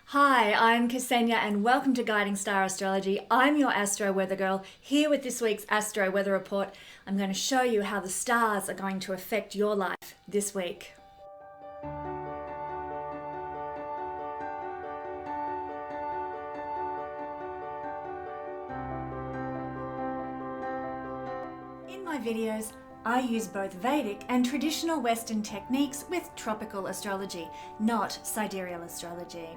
Hi, I'm Kesenya and welcome to Guiding Star Astrology. I'm your Astro Weather Girl, here with this week's Astro Weather Report. I'm going to show you how the stars are going to affect your life this week. In my videos, I use both Vedic and traditional Western techniques with tropical astrology, not sidereal astrology.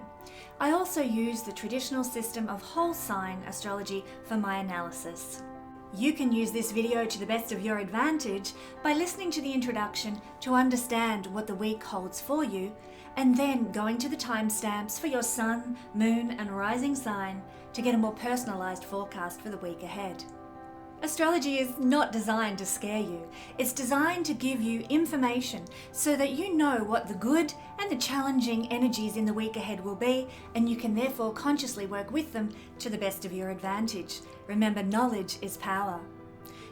I also use the traditional system of whole sign astrology for my analysis. You can use this video to the best of your advantage by listening to the introduction to understand what the week holds for you, and then going to the timestamps for your sun, moon, and rising sign to get a more personalized forecast for the week ahead. Astrology is not designed to scare you. It's designed to give you information so that you know what the good and the challenging energies in the week ahead will be, and you can therefore consciously work with them to the best of your advantage. Remember, knowledge is power.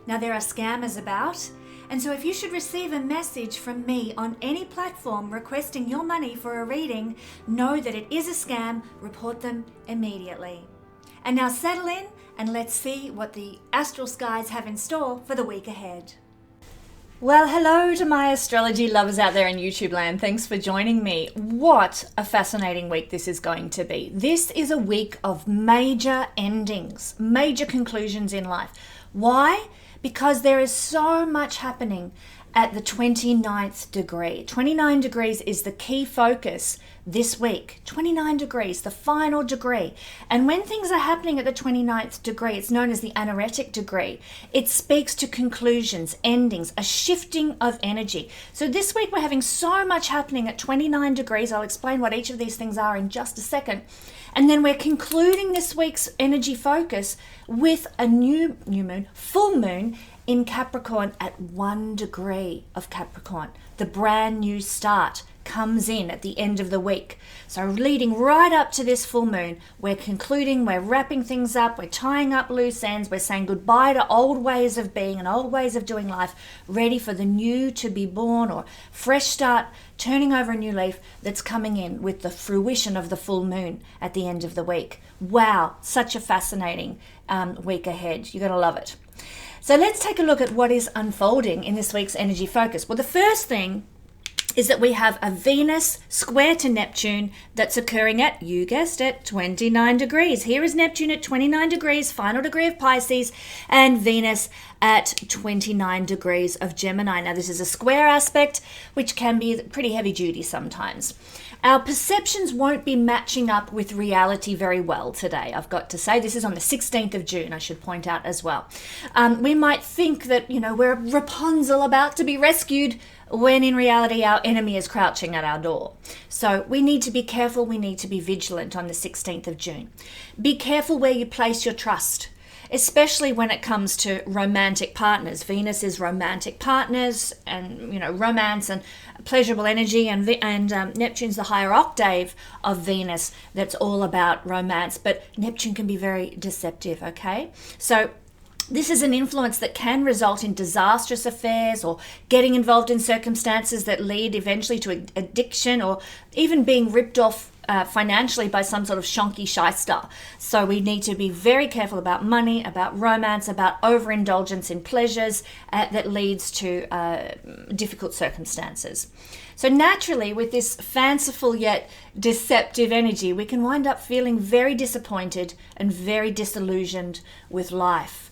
Now, there are scammers about, and so if you should receive a message from me on any platform requesting your money for a reading, know that it is a scam. Report them immediately. And now settle in and let's see what the astral skies have in store for the week ahead. Well, hello to my astrology lovers out there in YouTube land. Thanks for joining me. What a fascinating week this is going to be. This is a week of major endings, major conclusions in life. Why? Because there is so much happening at the 29th degree. 29 degrees is the key focus this week. 29 degrees, the final degree. And when things are happening at the 29th degree, it's known as the anaretic degree. It speaks to conclusions, endings, a shifting of energy. So this week we're having so much happening at 29 degrees. I'll explain what each of these things are in just a second. And then we're concluding this week's energy focus with a new moon, full moon, in Capricorn at 1 degree of Capricorn. The brand new start comes in at the end of the week. So leading right up to this full moon, we're concluding, we're wrapping things up, we're tying up loose ends, we're saying goodbye to old ways of being and old ways of doing life, ready for the new to be born or fresh start, turning over a new leaf that's coming in with the fruition of the full moon at the end of the week. Wow, such a fascinating week ahead. You're going to love it. So let's take a look at what is unfolding in this week's energy focus. Well, the first thing is that we have a Venus square to Neptune that's occurring at, you guessed it, 29 degrees. Here is Neptune at 29 degrees, final degree of Pisces, and Venus at 29 degrees of Gemini. Now, this is a square aspect, which can be pretty heavy duty sometimes. Our perceptions won't be matching up with reality very well today, I've got to say. This is on the 16th of June, I should point out as well. We might think that, we're Rapunzel about to be rescued, when in reality our enemy is crouching at our door. So we need to be careful, we need to be vigilant on the 16th of June. Be careful where you place your trust, especially when it comes to romantic partners. Venus is romantic partners and, romance and pleasurable energy, and Neptune's the higher octave of Venus that's all about romance, but Neptune can be very deceptive, okay? So this is an influence that can result in disastrous affairs or getting involved in circumstances that lead eventually to addiction or even being ripped off financially by some sort of shonky shyster. So we need to be very careful about money, about romance, about overindulgence in pleasures that leads to difficult circumstances. So naturally, with this fanciful yet deceptive energy, we can wind up feeling very disappointed and very disillusioned with life.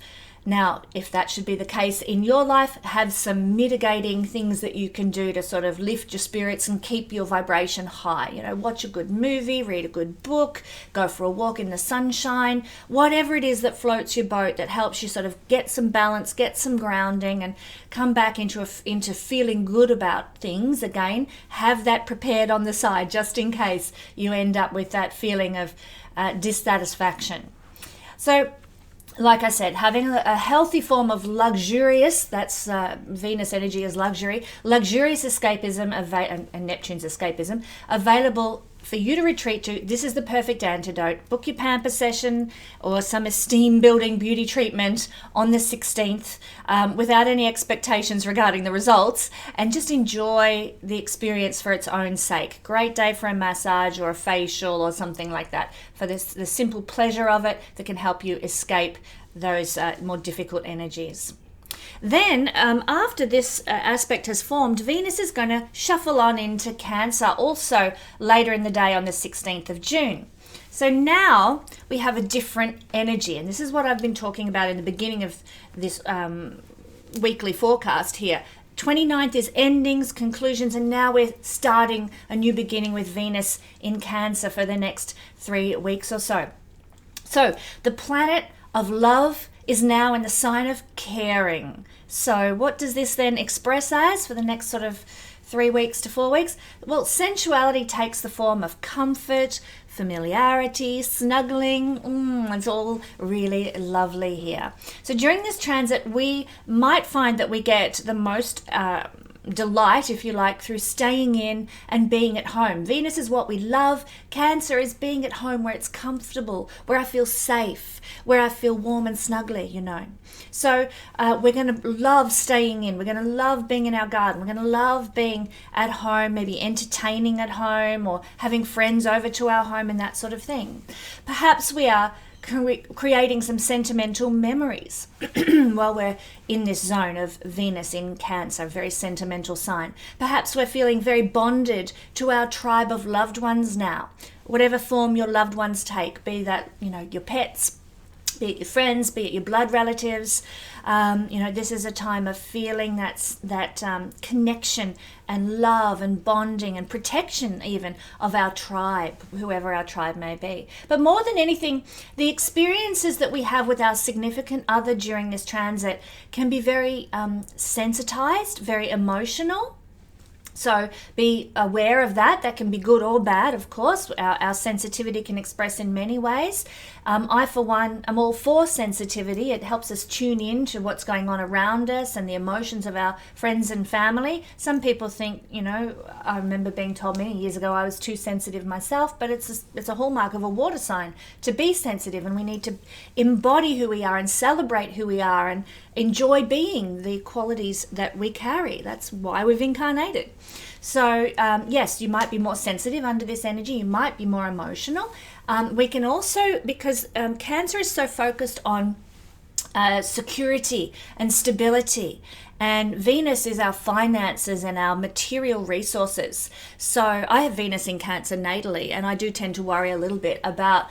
Now, if that should be the case in your life, have some mitigating things that you can do to sort of lift your spirits and keep your vibration high. Watch a good movie, read a good book, go for a walk in the sunshine, whatever it is that floats your boat, that helps you sort of get some balance, get some grounding, and come back into feeling good about things. Again, have that prepared on the side just in case you end up with that feeling of dissatisfaction. So, like I said, having a healthy form of luxurious, that's Venus energy is luxury, luxurious escapism, and Neptune's escapism, available for you to retreat to, this is the perfect antidote. Book your pamper session or some esteem building beauty treatment on the 16th without any expectations regarding the results, and just enjoy the experience for its own sake. Great day for a massage or a facial or something like that, for the simple pleasure of it that can help you escape those more difficult energies. Then, after this aspect has formed, Venus is going to shuffle on into Cancer also later in the day on the 16th of June. So now we have a different energy, and this is what I've been talking about in the beginning of this weekly forecast here. 29th is endings, conclusions, and now we're starting a new beginning with Venus in Cancer for the next 3 weeks or so. So the planet of love is now in the sign of caring. So what does this then express as for the next sort of 3 weeks to 4 weeks? Well, sensuality takes the form of comfort, familiarity, snuggling. It's all really lovely here. So during this transit, we might find that we get the most delight, if you like, through staying in and being at home. Venus is what we love. Cancer is being at home where it's comfortable, where I feel safe, where I feel warm and snuggly, you know. So we're going to love staying in. We're going to love being in our garden. We're going to love being at home, maybe entertaining at home or having friends over to our home and that sort of thing. Perhaps we are creating some sentimental memories while we're in this zone of Venus in Cancer, very sentimental sign. Perhaps we're feeling very bonded to our tribe of loved ones now, whatever form your loved ones take, be that, you know, your pets, be it your friends, be it your blood relatives. This is a time of feeling that connection and love and bonding and protection even of our tribe, whoever our tribe may be. But more than anything, the experiences that we have with our significant other during this transit can be very sensitized, very emotional. So be aware of that. That can be good or bad, of course. Our sensitivity can express in many ways. I, for one, am all for sensitivity. It helps us tune in to what's going on around us and the emotions of our friends and family. Some people think, I remember being told many years ago I was too sensitive myself, but it's a hallmark of a water sign to be sensitive, and we need to embody who we are and celebrate who we are and enjoy being the qualities that we carry. That's why we've incarnated. So yes, you might be more sensitive under this energy. You might be more emotional. We can also, because Cancer is so focused on security and stability, and Venus is our finances and our material resources. So I have Venus in Cancer natally, and I do tend to worry a little bit about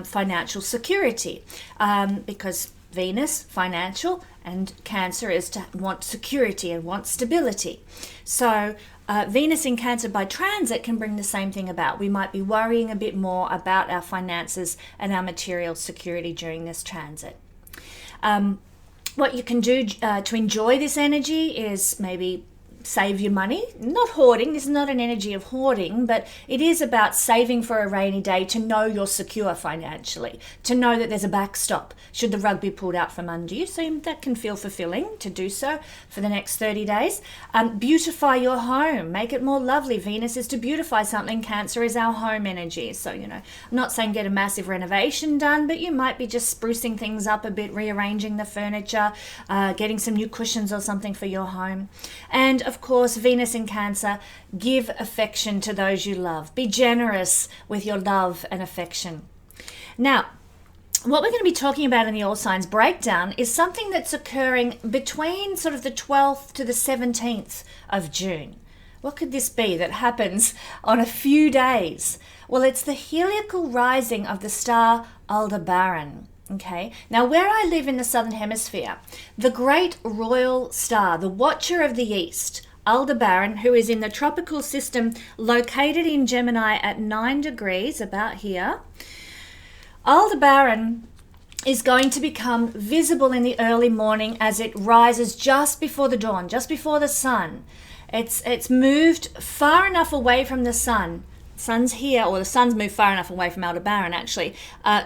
financial security because Venus, financial, and Cancer is to want security and want stability. So Venus in Cancer by transit can bring the same thing about. We might be worrying a bit more about our finances and our material security during this transit. What you can do to enjoy this energy is maybe save your money. Not hoarding. This is not an energy of hoarding, but it is about saving for a rainy day, to know you're secure financially, to know that there's a backstop should the rug be pulled out from under you. So that can feel fulfilling to do so for the next 30 days. Beautify your home. Make it more lovely. Venus is to beautify something. Cancer is our home energy. So, I'm not saying get a massive renovation done, but you might be just sprucing things up a bit, rearranging the furniture, getting some new cushions or something for your home. And of course, Venus in Cancer, give affection to those you love. Be generous with your love and affection. Now, what we're going to be talking about in the All Signs breakdown is something that's occurring between sort of the 12th to the 17th of June. What could this be that happens on a few days? Well, it's the heliacal rising of the star Aldebaran. Okay, now where I live in the Southern Hemisphere, the great royal star, the Watcher of the East, Aldebaran, who is in the tropical system located in Gemini at 9 degrees, about here, Aldebaran is going to become visible in the early morning as it rises just before the dawn, just before the sun. It's moved far enough away from the sun. Sun's here, or the sun's moved far enough away from Aldebaran actually,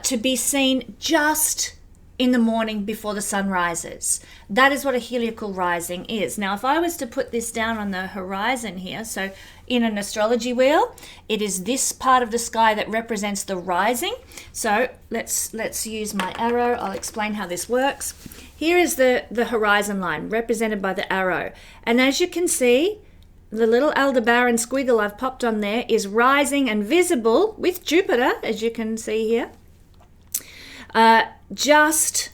to be seen just in the morning before the sun rises. That is what a heliacal rising is. Now, if I was to put this down on the horizon here, so in an astrology wheel, it is this part of the sky that represents the rising. So let's use my arrow. I'll explain how this works. Here is the horizon line represented by the arrow. And as you can see, the little Aldebaran squiggle I've popped on there is rising and visible with Jupiter, as you can see here, just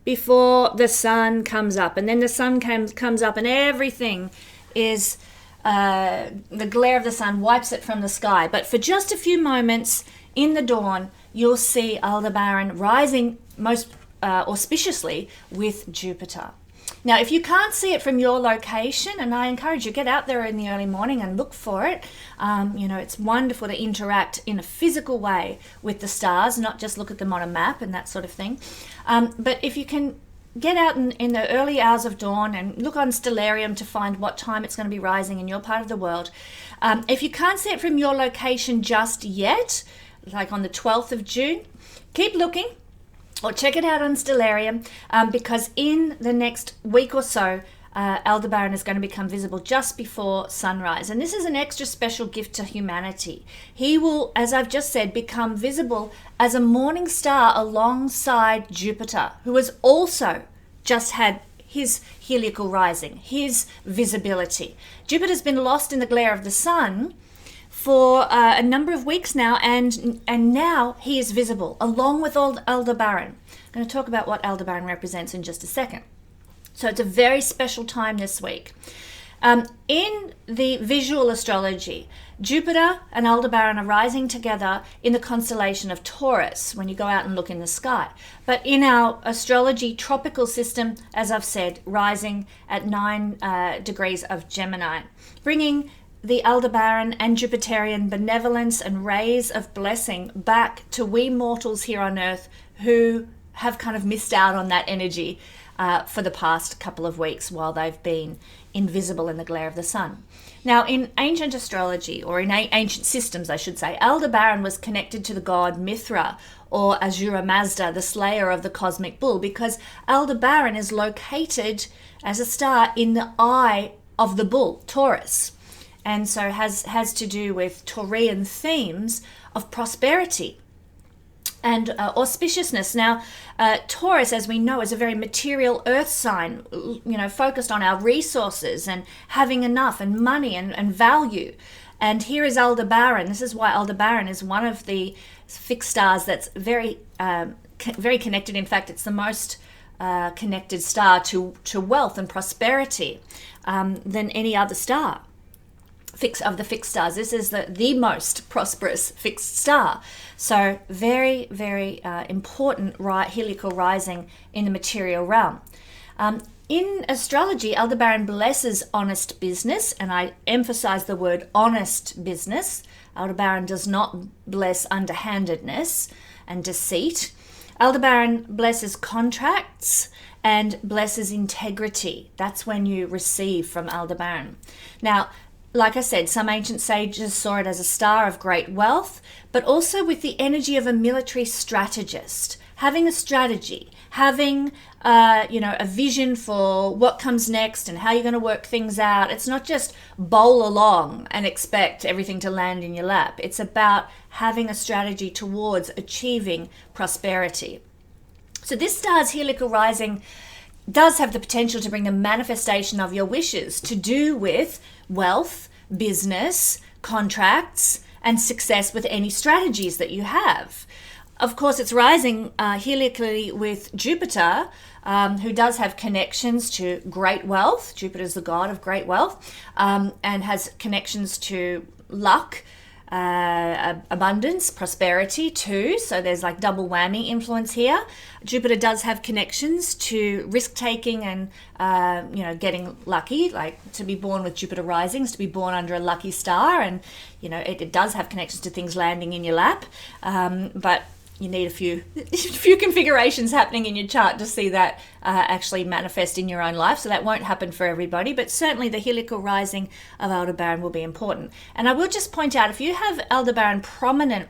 before the sun comes up. And then the sun comes up and everything is, the glare of the sun wipes it from the sky. But for just a few moments in the dawn, you'll see Aldebaran rising most auspiciously with Jupiter. Now, if you can't see it from your location, and I encourage you, get out there in the early morning and look for it. It's wonderful to interact in a physical way with the stars, not just look at them on a map and that sort of thing. But if you can get out in the early hours of dawn and look on Stellarium to find what time it's going to be rising in your part of the world. If you can't see it from your location just yet, like on the 12th of June, keep looking. Or check it out on Stellarium, because in the next week or so, Aldebaran is going to become visible just before sunrise. And this is an extra special gift to humanity. He will, as I've just said, become visible as a morning star alongside Jupiter, who has also just had his heliacal rising, his visibility. Jupiter's been lost in the glare of the sun for a number of weeks now, and now he is visible along with Aldebaran. I'm going to talk about what Aldebaran represents in just a second. So it's a very special time this week. In the visual astrology, Jupiter and Aldebaran are rising together in the constellation of Taurus when you go out and look in the sky. But in our astrology tropical system, as I've said, rising at 9 degrees of Gemini, bringing the Aldebaran and Jupiterian benevolence and rays of blessing back to we mortals here on Earth who have kind of missed out on that energy for the past couple of weeks while they've been invisible in the glare of the sun. Now, in ancient astrology, or in ancient systems, I should say, Aldebaran was connected to the god Mithra, or Ahura Mazda, the slayer of the cosmic bull, because Aldebaran is located as a star in the eye of the bull, Taurus. And so has to do with Taurian themes of prosperity and auspiciousness. Now, Taurus, as we know, is a very material earth sign, focused on our resources and having enough and money and value. And here is Aldebaran. This is why Aldebaran is one of the fixed stars that's very, very connected. In fact, it's the most connected star to wealth and prosperity than any other star. Of the fixed stars. This is the most prosperous fixed star. So very, very important heliacal rising in the material realm. In astrology, Aldebaran blesses honest business, and I emphasize the word honest business. Aldebaran does not bless underhandedness and deceit. Aldebaran blesses contracts and blesses integrity. That's when you receive from Aldebaran. Now, like I said, some ancient sages saw it as a star of great wealth, but also with the energy of a military strategist, having a strategy, having a vision for what comes next and how you're going to work things out. It's not just bowl along and expect everything to land in your lap. It's about having a strategy towards achieving prosperity. So this star's heliacal rising does have the potential to bring the manifestation of your wishes to do with wealth, business, contracts, and success with any strategies that you have. Of course, it's rising heliacally with Jupiter, who does have connections to great wealth. Jupiter's the god of great wealth, and has connections to luck, abundance, prosperity too. So there's like double whammy influence here. Jupiter does have connections to risk taking and getting lucky, like to be born with Jupiter risings, to be born under a lucky star, and it does have connections to things landing in your lap, but you need a few configurations happening in your chart to see that actually manifest in your own life. So that won't happen for everybody, but certainly the heliacal rising of Aldebaran will be important. And I will just point out, if you have Aldebaran prominent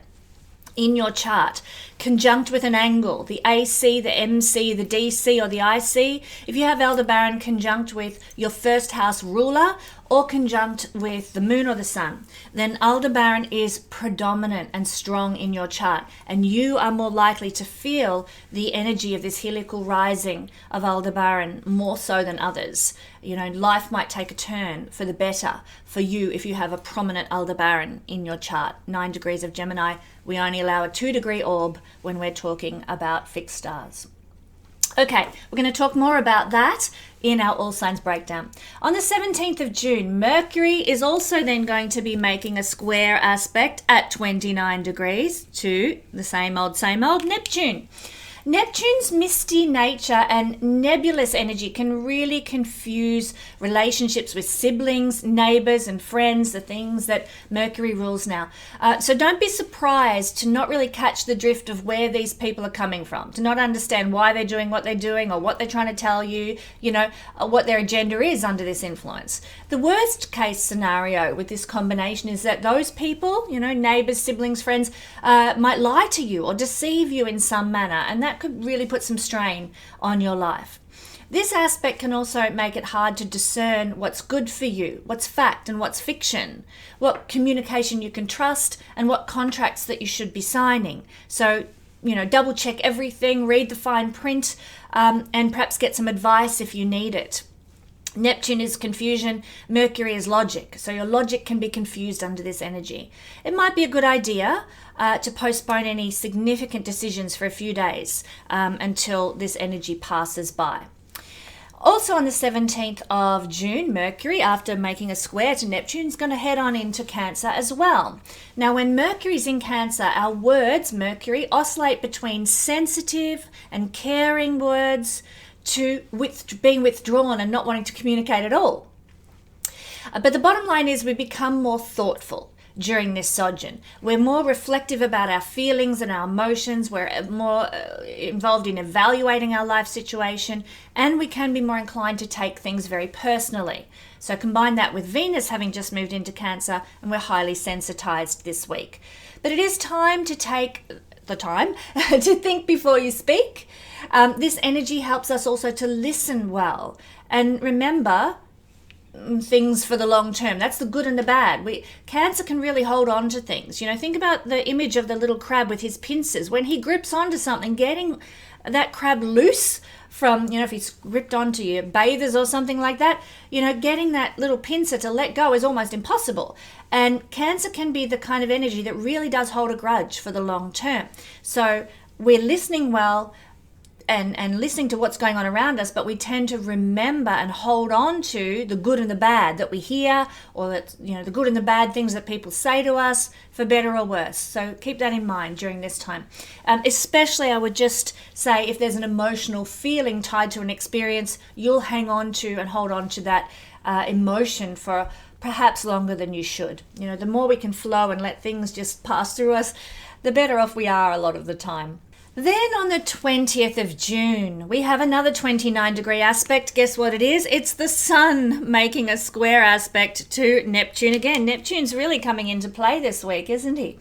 in your chart, conjunct with an angle, the AC, the MC, the DC, or the IC, if you have Aldebaran conjunct with your first house ruler or conjunct with the moon or the sun, then Aldebaran is predominant and strong in your chart, and you are more likely to feel the energy of this heliacal rising of Aldebaran more so than others. You know, life might take a turn for the better for you if you have a prominent Aldebaran in your chart. 9 degrees of Gemini, we only allow a 2-degree orb when we're talking about fixed stars. Okay, we're going to talk more about that in our all signs breakdown. On the 17th of June, Mercury is also then going to be making a square aspect at 29 degrees to the same old Neptune. Neptune's misty nature and nebulous energy can really confuse relationships with siblings, neighbors, and friends, the things that Mercury rules now. So don't be surprised to not really catch the drift of where these people are coming from, to not understand why they're doing what they're doing or what they're trying to tell you, what their agenda is under this influence. The worst case scenario with this combination is that those people, neighbors, siblings, friends, might lie to you or deceive you in some manner, and that could really put some strain on your life. This aspect can also make it hard to discern what's good for you, what's fact and what's fiction, what communication you can trust, and what contracts that you should be signing. So, double check everything, read the fine print, and perhaps get some advice if you need it. Neptune is confusion, Mercury is logic, so your logic can be confused under this energy. It might be a good idea to postpone any significant decisions for a few days until this energy passes by. Also on the 17th of June, Mercury, after making a square to Neptune, is going to head on into Cancer as well. Now, when Mercury's in Cancer, our words, Mercury, oscillate between sensitive and caring words to being withdrawn and not wanting to communicate at all. But the bottom line is we become more thoughtful during this sojourn. We're more reflective about our feelings and our emotions. We're more involved in evaluating our life situation, and we can be more inclined to take things very personally. So combine that with Venus having just moved into Cancer, and we're highly sensitized this week. But it is time to take the time to think before you speak. This energy helps us also to listen well and remember things for the long term. That's the good and the bad. Cancer can really hold on to things. Think about the image of the little crab with his pincers. When he grips onto something, getting that crab loose from, if he's gripped onto your bathers or something like that, getting that little pincer to let go is almost impossible. And Cancer can be the kind of energy that really does hold a grudge for the long term. So we're listening well and listening to what's going on around us, but we tend to remember and hold on to the good and the bad that we hear, or that, the good and the bad things that people say to us, for better or worse. So keep that in mind during this time. Especially, I would just say, if there's an emotional feeling tied to an experience, you'll hang on to and hold on to that emotion for perhaps longer than you should. The more we can flow and let things just pass through us, the better off we are a lot of the time. Then on the 20th of June, we have another 29-degree aspect. Guess what it is? It's the Sun making a square aspect to Neptune again. Neptune's really coming into play this week, isn't he?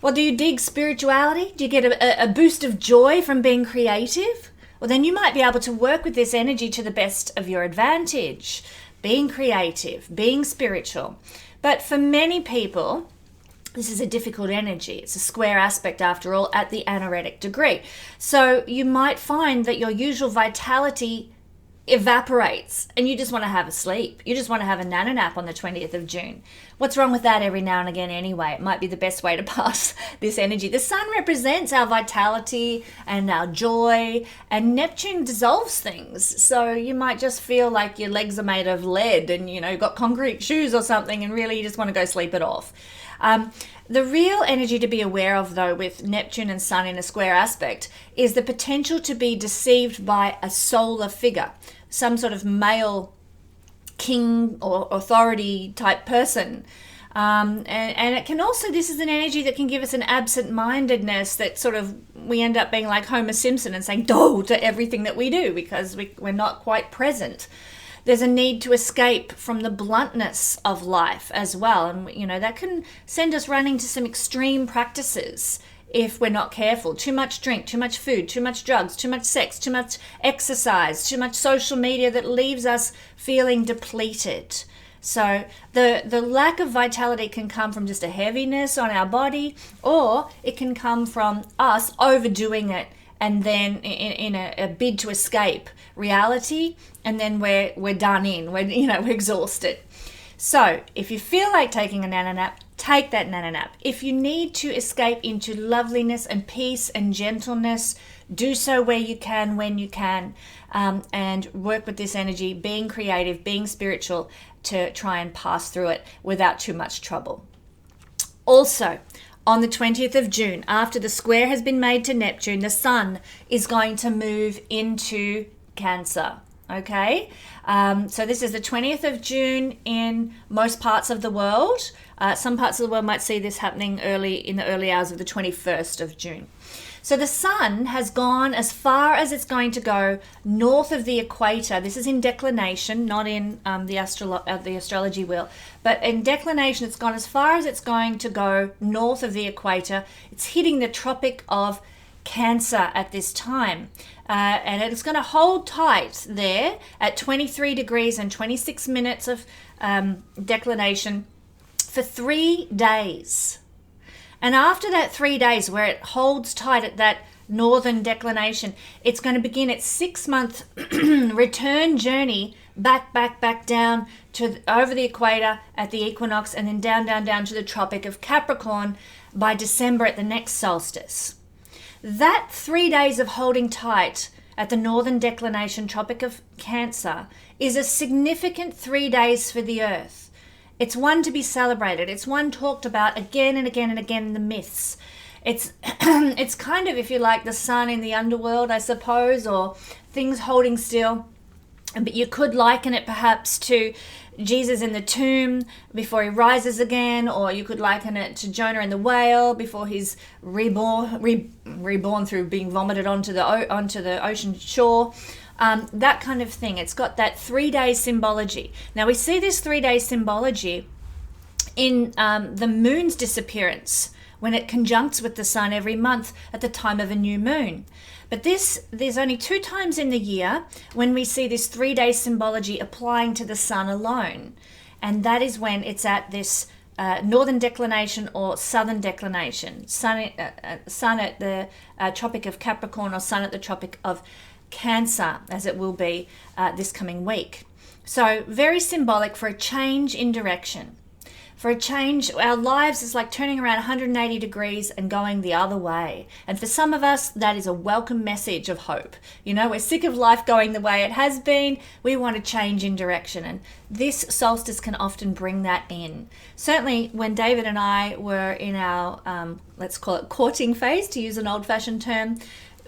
Well, do you dig spirituality? Do you get a boost of joy from being creative? Well, then you might be able to work with this energy to the best of your advantage. Being creative, being spiritual. But for many people, this is a difficult energy. It's a square aspect, after all, at the anaretic degree. So you might find that your usual vitality evaporates and you just want to have a sleep. You just want to have a nana nap on the 20th of June. What's wrong with that every now and again anyway? It might be the best way to pass this energy. The Sun represents our vitality and our joy, and Neptune dissolves things. So you might just feel like your legs are made of lead and, you've got concrete shoes or something, and really you just want to go sleep it off. The real energy to be aware of, though, with Neptune and Sun in a square aspect is the potential to be deceived by a solar figure, some sort of male king or authority type person. And it can also, this is an energy that can give us an absent-mindedness that sort of, we end up being like Homer Simpson and saying "do" to everything that we do because we're not quite present. There's a need to escape from the bluntness of life as well. And, that can send us running to some extreme practices if we're not careful. Too much drink, too much food, too much drugs, too much sex, too much exercise, too much social media that leaves us feeling depleted. So the lack of vitality can come from just a heaviness on our body, or it can come from us overdoing it and then in a bid to escape reality, and then we're done in, we're exhausted. So if you feel like taking a nana nap, take that nana nap. If you need to escape into loveliness and peace and gentleness, do so where you can, when you can, and work with this energy, being creative, being spiritual, to try and pass through it without too much trouble. Also, on the 20th of June, after the square has been made to Neptune, the sun is going to move into Cancer. Okay, so this is the 20th of June in most parts of the world. Some parts of the world might see this happening in the early hours of the 21st of June. So the sun has gone as far as it's going to go north of the equator. This is in declination, not in the astrology wheel, but in declination it's gone as far as it's going to go north of the equator. It's hitting the Tropic of Cancer at this time. And it's going to hold tight there at 23 degrees and 26 minutes of declination for 3 days. And after that 3 days where it holds tight at that northern declination, it's going to begin its 6-month return journey back down to over the equator at the equinox, and then down to the Tropic of Capricorn by December at the next solstice. That 3 days of holding tight at the northern declination Tropic of Cancer is a significant 3 days for the Earth. It's one to be celebrated. It's one talked about again and again and again in the myths. It's it's kind of, if you like, the sun in the underworld, I suppose, or things holding still. But you could liken it perhaps to Jesus in the tomb before he rises again, or you could liken it to Jonah in the whale before he's reborn through being vomited onto the ocean shore. That kind of thing. It's got that 3 day symbology. Now we see this 3 day symbology in the moon's disappearance, when it conjuncts with the sun every month at the time of a new moon. But there's only 2 times in the year when we see this 3 day symbology applying to the sun alone. And that is when it's at this northern declination or southern declination. Sun at the Tropic of Capricorn, or sun at the Tropic of Cancer, as it will be this coming week. So very symbolic for a change in direction. For a change, our lives is like turning around 180 degrees and going the other way. And for some of us, that is a welcome message of hope. You know, we're sick of life going the way it has been. We want to change in direction. And this solstice can often bring that in. Certainly when David and I were in our, let's call it courting phase, to use an old-fashioned term,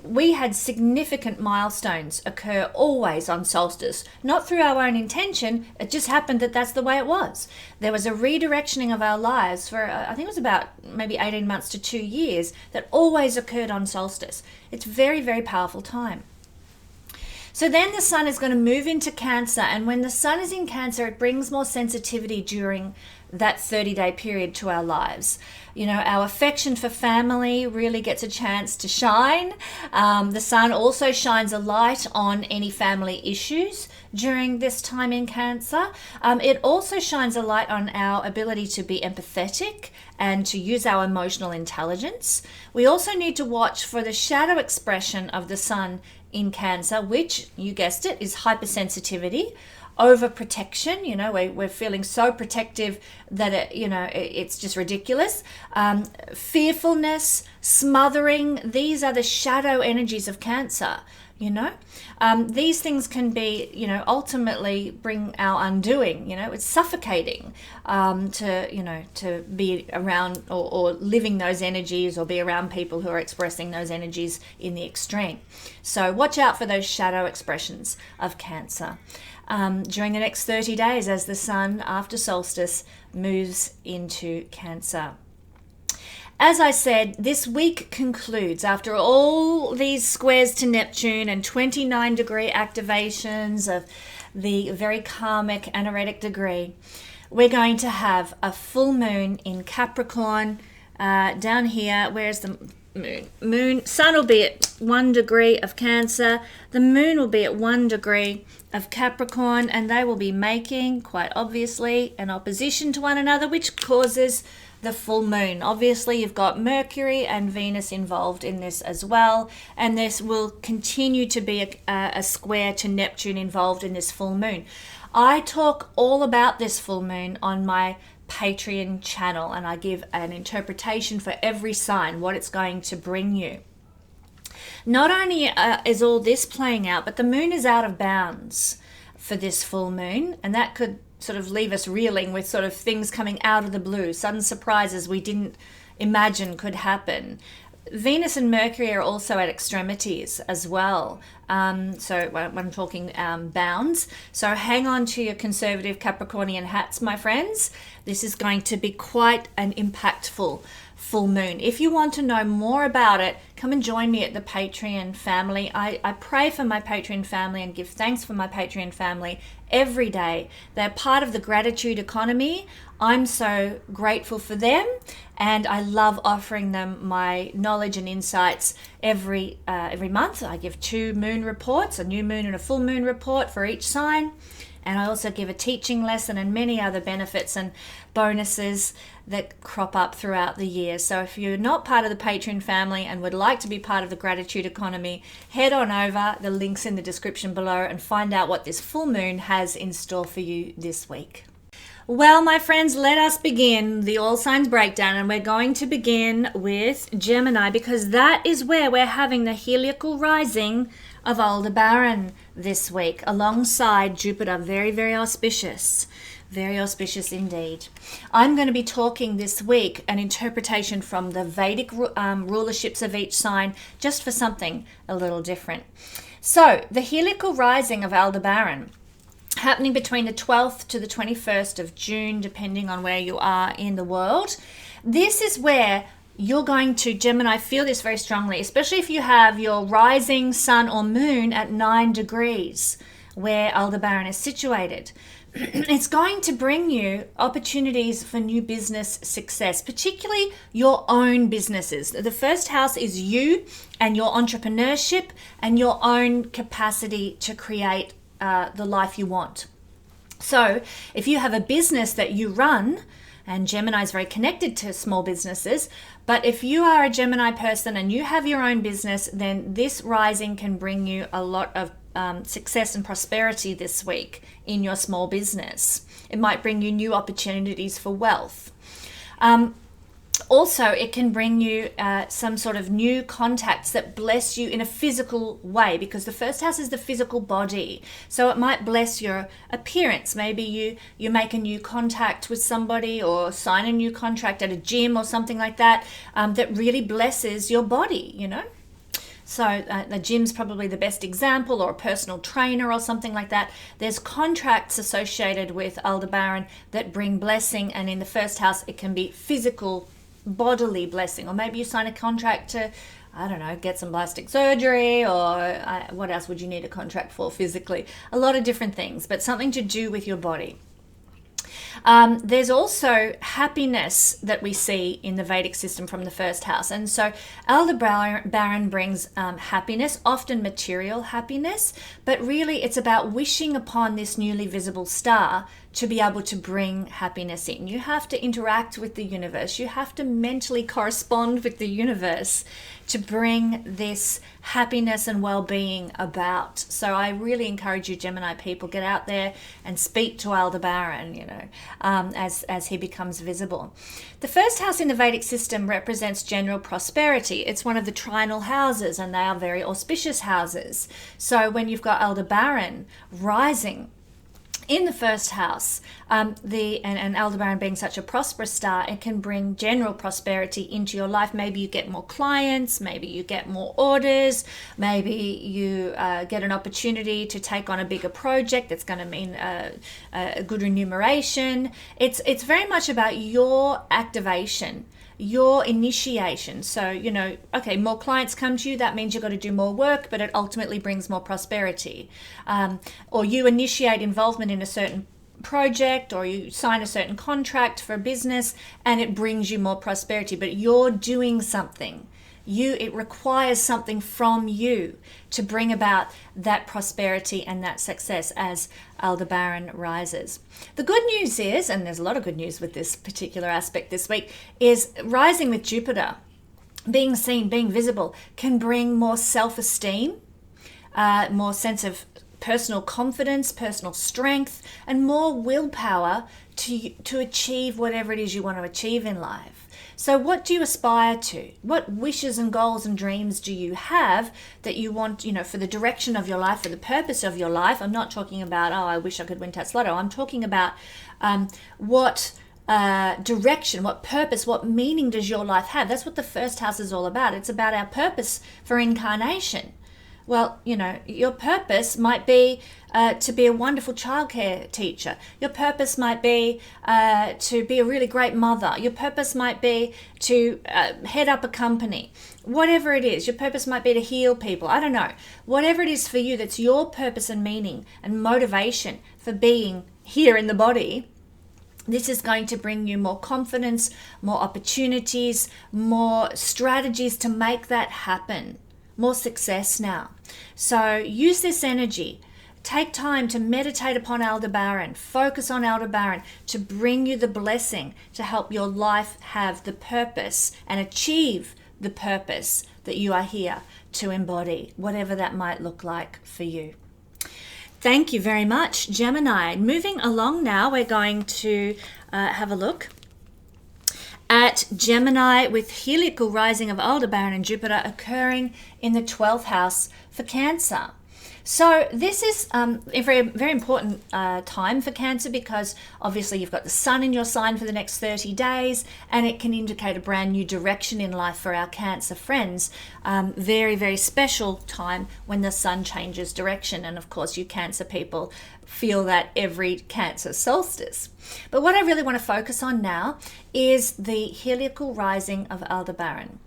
we had significant milestones occur always on solstice, not through our own intention. It just happened that that's the way it was. There was a redirectioning of our lives for, I think it was about maybe 18 months to 2 years, that always occurred on solstice. It's very, very powerful time. So then the sun is going to move into Cancer, and when the sun is in Cancer, it brings more sensitivity during that 30-day period to our lives. You know, our affection for family really gets a chance to shine. The sun also shines a light on any family issues during this time in Cancer. It also shines a light on our ability to be empathetic and to use our emotional intelligence. We also need to watch for the shadow expression of the sun in Cancer, which, you guessed it, is hypersensitivity, overprotection. You know, we're feeling so protective that it's just ridiculous. Fearfulness, smothering, these are the shadow energies of Cancer. You know, these things can be, ultimately bring our undoing. It's suffocating to be around or living those energies, or be around people who are expressing those energies in the extreme. So watch out for those shadow expressions of Cancer during the next 30 days as the sun, after solstice, moves into Cancer. As I said, this week concludes after all these squares to Neptune and 29-degree activations of the very karmic anaretic degree. We're going to have a full moon in Capricorn down here. Where's the Sun will be at 1 degree of Cancer. The moon will be at 1 degree of Capricorn, and they will be making, quite obviously, an opposition to one another, which causes the full moon. Obviously, you've got Mercury and Venus involved in this as well, and this will continue to be a square to Neptune involved in this full moon. I talk all about this full moon on my Patreon channel, and I give an interpretation for every sign, what it's going to bring you. Not only is all this playing out, but the moon is out of bounds for this full moon, and that could sort of leave us reeling with sort of things coming out of the blue, sudden surprises we didn't imagine could happen. Venus and Mercury are also at extremities as well. So when I'm talking bounds. So hang on to your conservative Capricornian hats, my friends. This is going to be quite an impactful full moon. If you want to know more about it, come and join me at the Patreon family. I pray for my Patreon family and give thanks for my Patreon family every day. They're part of the gratitude economy. I'm so grateful for them, and I love offering them my knowledge and insights every month. I give 2 moon reports, a new moon and a full moon report for each sign. And I also give a teaching lesson and many other benefits and bonuses that crop up throughout the year. So if you're not part of the Patreon family and would like to be part of the gratitude economy, head on over. The link's in the description below and find out what this full moon has in store for you this week. Well, my friends, let us begin the all signs breakdown, and we're going to begin with Gemini because that is where we're having the heliacal rising of Aldebaran this week alongside Jupiter. Very, very auspicious. Very auspicious indeed. I'm going to be talking this week an interpretation from the Vedic rulerships of each sign, just for something a little different. So, the heliacal rising of Aldebaran, happening between the 12th to the 21st of June, depending on where you are in the world. This is where you're going to, Gemini, feel this very strongly, especially if you have your rising sun or moon at 9 degrees, where Aldebaran is situated. It's going to bring you opportunities for new business success, particularly your own businesses. The first house is you and your entrepreneurship and your own capacity to create the life you want. So if you have a business that you run, and Gemini is very connected to small businesses, but if you are a Gemini person and you have your own business, then this rising can bring you a lot of success and prosperity this week in your small business. It might bring you new opportunities for wealth. Also, it can bring you some sort of new contacts that bless you in a physical way, because the first house is the physical body. So it might bless your appearance. Maybe you make a new contact with somebody or sign a new contract at a gym or something like that, that really blesses your body, you know. So the gym's probably the best example, or a personal trainer or something like that. There's contracts associated with Aldebaran that bring blessing, and in the first house it can be physical, bodily blessing. Or maybe you sign a contract to, I don't know, get some plastic surgery, or what else would you need a contract for physically? A lot of different things, but something to do with your body. There's also happiness that we see in the Vedic system from the first house. And so Aldebaran brings happiness, often material happiness, but really it's about wishing upon this newly visible star to be able to bring happiness in. You have to interact with the universe. You have to mentally correspond with the universe to bring this happiness and well-being about. So I really encourage you, Gemini people, get out there and speak to Aldebaran, you know, as he becomes visible. The first house in the Vedic system represents general prosperity. It's one of the trinal houses, and they are very auspicious houses. So when you've got Aldebaran rising in the first house, and Aldebaran being such a prosperous star, it can bring general prosperity into your life. Maybe you get more clients, maybe you get more orders, maybe you get an opportunity to take on a bigger project that's going to mean a good remuneration. It's very much about your activation, your initiation. So, you know, okay, more clients come to you, that means you've got to do more work, but it ultimately brings more prosperity. Or you initiate involvement in a certain project, or you sign a certain contract for a business, and it brings you more prosperity, but you're doing something. It requires something from you to bring about that prosperity and that success as Aldebaran rises. The good news is, and there's a lot of good news with this particular aspect this week, is rising with Jupiter, being seen, being visible, can bring more self-esteem, more sense of personal confidence, personal strength, and more willpower to achieve whatever it is you want to achieve in life. So what do you aspire to? What wishes and goals and dreams do you have that you want, for the direction of your life, for the purpose of your life? I'm not talking about, I wish I could win Tats Lotto. I'm talking about what direction, what purpose, what meaning does your life have? That's what the first house is all about. It's about our purpose for incarnation. Well, your purpose might be to be a wonderful childcare teacher. Your purpose might be to be a really great mother. Your purpose might be to head up a company. Whatever it is, your purpose might be to heal people. I don't know. Whatever it is for you that's your purpose and meaning and motivation for being here in the body, this is going to bring you more confidence, more opportunities, more strategies to make that happen. More success now. So use this energy. Take time to meditate upon Aldebaran. Focus on Aldebaran to bring you the blessing to help your life have the purpose and achieve the purpose that you are here to embody, whatever that might look like for you. Thank you very much, Gemini. Moving along now, we're going to have a look at Gemini with heliacal rising of Aldebaran and Jupiter occurring in the 12th house for Cancer. So this is a very, very important time for Cancer, because obviously you've got the sun in your sign for the next 30 days, and it can indicate a brand new direction in life for our Cancer friends. Very, very special time when the sun changes direction. And of course, you Cancer people feel that every Cancer solstice. But what I really want to focus on now is the heliacal rising of Aldebaran.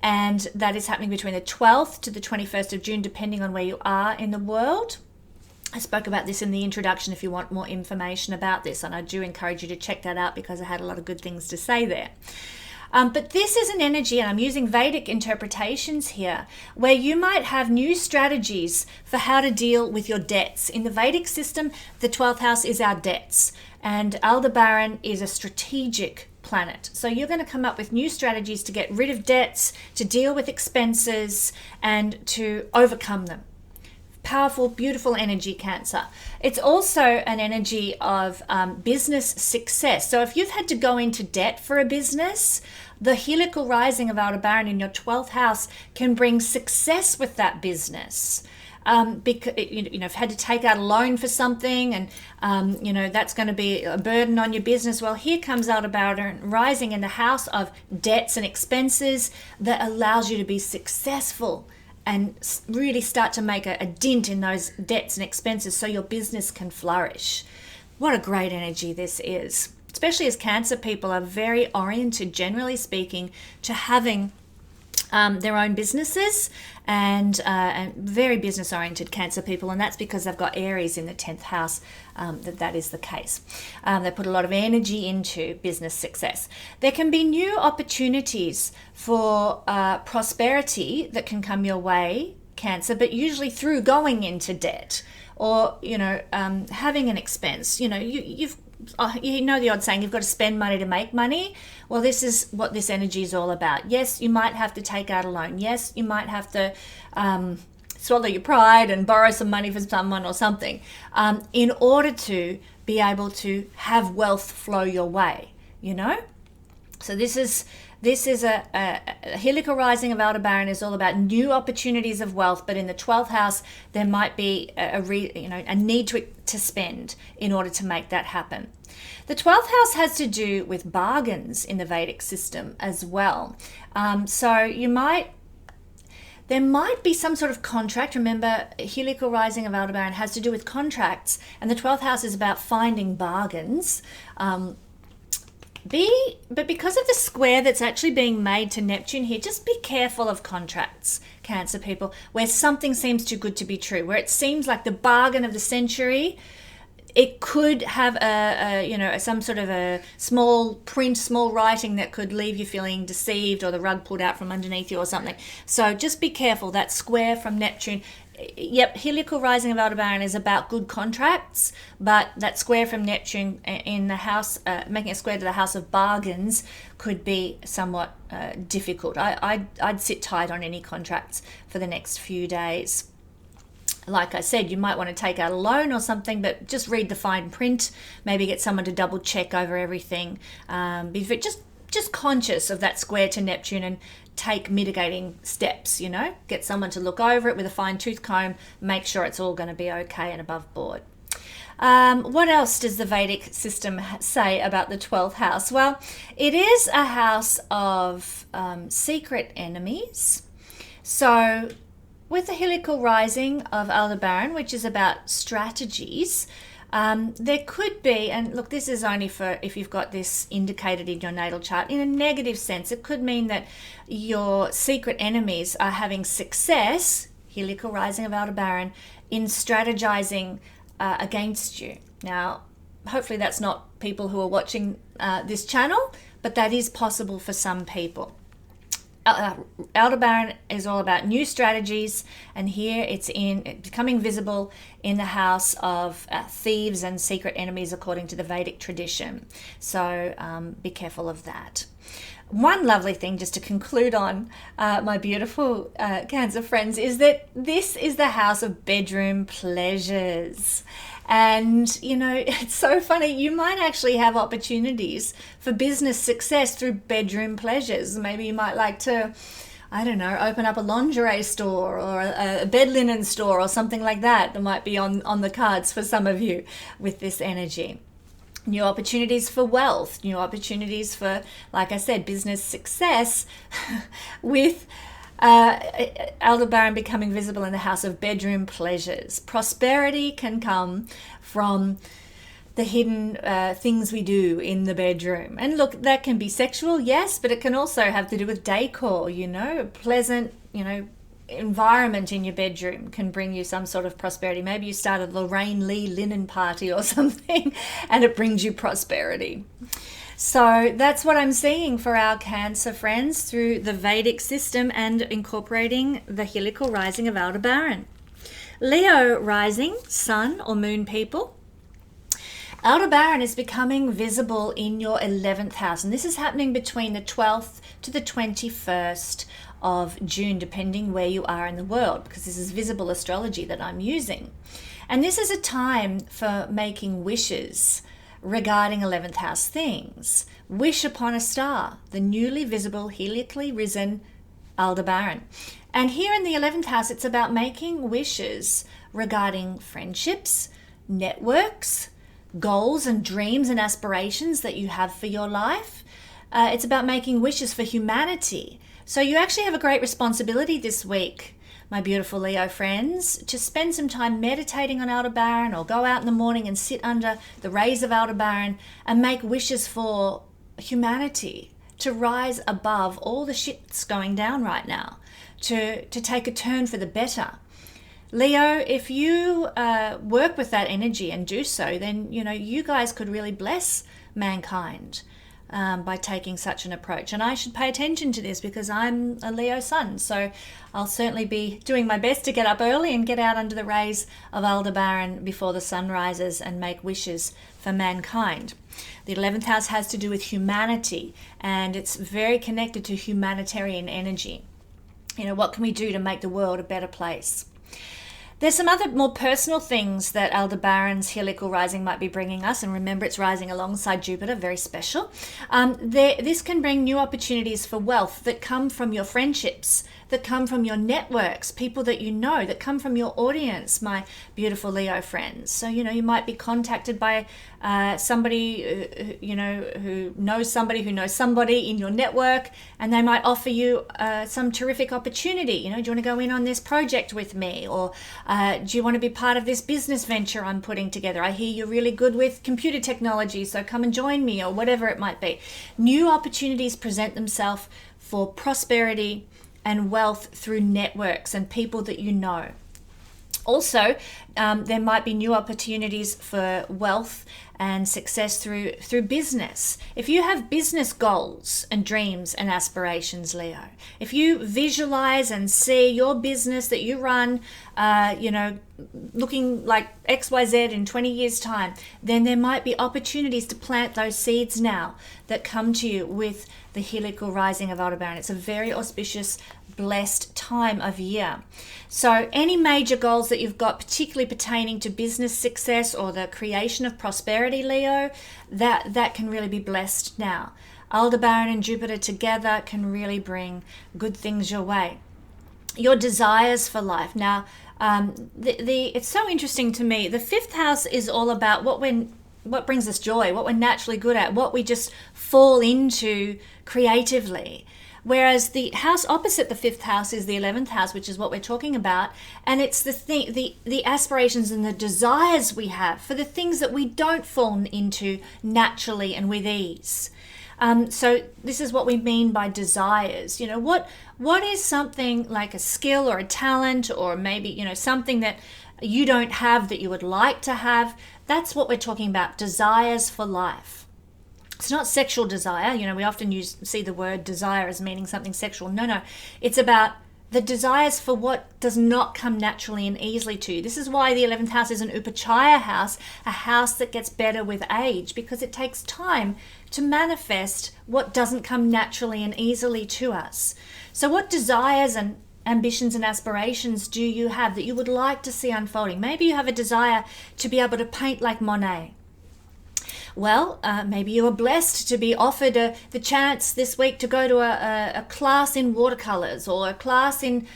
And that is happening between the 12th to the 21st of June, depending on where you are in the world. I spoke about this in the introduction if you want more information about this, and I do encourage you to check that out because I had a lot of good things to say there. But this is an energy, and I'm using Vedic interpretations here, where you might have new strategies for how to deal with your debts. In the Vedic system, the 12th house is our debts, and Aldebaran is a strategic planet. So you're going to come up with new strategies to get rid of debts, to deal with expenses, and to overcome them. Powerful, beautiful energy, Cancer. It's also an energy of business success. So if you've had to go into debt for a business, the heliacal rising of Aldebaran in your 12th house can bring success with that business. Because you've had to take out a loan for something, and that's going to be a burden on your business. Well, here comes Aldebaran rising in the house of debts and expenses that allows you to be successful and really start to make a dent in those debts and expenses so your business can flourish. What a great energy this is, especially as Cancer people are very oriented, generally speaking, to having their own businesses, and very business oriented Cancer people, and that's because they've got Aries in the 10th house. That is the case. They put a lot of energy into business success. There can be new opportunities for prosperity that can come your way, Cancer, but usually through going into debt or having an expense. You know the odd saying, you've got to spend money to make money. Well, this is what this energy is all about. Yes, you might have to take out a loan. Yes, you might have to swallow your pride and borrow some money from someone or something in order to be able to have wealth flow your way, So this is a heliacal rising of Aldebaran is all about new opportunities of wealth, but in the 12th house there might be a need to spend in order to make that happen. The 12th house has to do with bargains in the Vedic system as well. So there might be some sort of contract. Remember, heliacal rising of Aldebaran has to do with contracts, and the 12th house is about finding bargains. But because of the square that's actually being made to Neptune here, just be careful of contracts, Cancer people, where something seems too good to be true, where it seems like the bargain of the century. It could have some sort of a small print, small writing that could leave you feeling deceived, or the rug pulled out from underneath you or something. So just be careful. That square from Neptune, yep, heliacal rising of Aldebaran is about good contracts, but that square from Neptune in the house, making a square to the house of bargains, could be somewhat difficult. I'd sit tight on any contracts for the next few days. Like I said, you might want to take out a loan or something, but just read the fine print. Maybe get someone to double check over everything. Be just conscious of that square to Neptune and take mitigating steps, Get someone to look over it with a fine tooth comb, make sure it's all going to be okay and above board. What else does the Vedic system say about the 12th house? Well, it is a house of secret enemies. So with the heliacal rising of Aldebaran, which is about strategies, there could be, and look, this is only for if you've got this indicated in your natal chart, in a negative sense, it could mean that your secret enemies are having success, heliacal rising of Aldebaran, in strategizing against you. Now, hopefully that's not people who are watching this channel, but that is possible for some people. Aldebaran is all about new strategies, and here it's becoming visible in the house of thieves and secret enemies according to the Vedic tradition. So be careful of that. One lovely thing just to conclude on, my beautiful Cancer friends, is that this is the house of bedroom pleasures. And, it's so funny. You might actually have opportunities for business success through bedroom pleasures. Maybe you might like to, open up a lingerie store or a bed linen store or something like that. That might be on the cards for some of you with this energy. New opportunities for wealth, new opportunities for, like I said, business success with Aldebaran becoming visible in the house of bedroom pleasures. Prosperity can come from the hidden things we do in the bedroom. And look, that can be sexual, yes, but it can also have to do with decor, a pleasant, environment in your bedroom can bring you some sort of prosperity. Maybe you start a Lorraine Lee linen party or something and it brings you prosperity. So that's what I'm seeing for our Cancer friends through the Vedic system and incorporating the heliacal rising of Aldebaran. Leo rising, sun or moon people. Aldebaran is becoming visible in your 11th house, and this is happening between the 12th to the 21st of June, depending where you are in the world, because this is visible astrology that I'm using. And this is a time for making wishes regarding 11th house things. Wish upon a star, the newly visible heliacally risen Aldebaran. And here in the 11th house, it's about making wishes regarding friendships, networks, goals and dreams and aspirations that you have for your life. It's about making wishes for humanity. So you actually have a great responsibility this week, my beautiful Leo friends, to spend some time meditating on Aldebaran, or go out in the morning and sit under the rays of Aldebaran and make wishes for humanity to rise above all the shit that's going down right now, to take a turn for the better. Leo, if you work with that energy and do so, then you guys could really bless mankind by taking such an approach. And I should pay attention to this because I'm a Leo sun, so I'll certainly be doing my best to get up early and get out under the rays of Aldebaran before the sun rises and make wishes for mankind. The 11th house has to do with humanity, and it's very connected to humanitarian energy. What can we do to make the world a better place? There's some other more personal things that Aldebaran's heliacal rising might be bringing us, and remember it's rising alongside Jupiter, very special. This can bring new opportunities for wealth that come from your friendships, that come from your networks, people that you know, that come from your audience, my beautiful Leo friends. So, you might be contacted by somebody, who knows somebody who knows somebody in your network, and they might offer you some terrific opportunity. Do you want to go in on this project with me? Or do you want to be part of this business venture I'm putting together? I hear you're really good with computer technology, so come and join me, or whatever it might be. New opportunities present themselves for prosperity and wealth through networks and people that you know. Also, there might be new opportunities for wealth and success through business. If you have business goals and dreams and aspirations, Leo, if you visualize and see your business that you run, looking like XYZ in 20 years' time, then there might be opportunities to plant those seeds now that come to you with the heliacal rising of Aldebaran. It's a very auspicious, blessed time of year. So any major goals that you've got, particularly pertaining to business success or the creation of prosperity, Leo, that can really be blessed now. Aldebaran and Jupiter together can really bring good things your way. Your desires for life. Now, it's so interesting to me. The fifth house is all about what brings us joy, what we're naturally good at, what we just fall into creatively. Whereas the house opposite the fifth house is the 11th house, which is what we're talking about. And it's the aspirations and the desires we have for the things that we don't fall into naturally and with ease. So this is what we mean by desires. What is something like a skill or a talent, or maybe, something that you don't have that you would like to have? That's what we're talking about, desires for life. It's not sexual desire. We often see the word desire as meaning something sexual. No. It's about the desires for what does not come naturally and easily to you. This is why the 11th house is an upachaya house, a house that gets better with age, because it takes time to manifest what doesn't come naturally and easily to us. So what desires and ambitions and aspirations do you have that you would like to see unfolding? Maybe you have a desire to be able to paint like Monet. Well, maybe you are blessed to be offered the chance this week to go to a class in watercolors, or a class in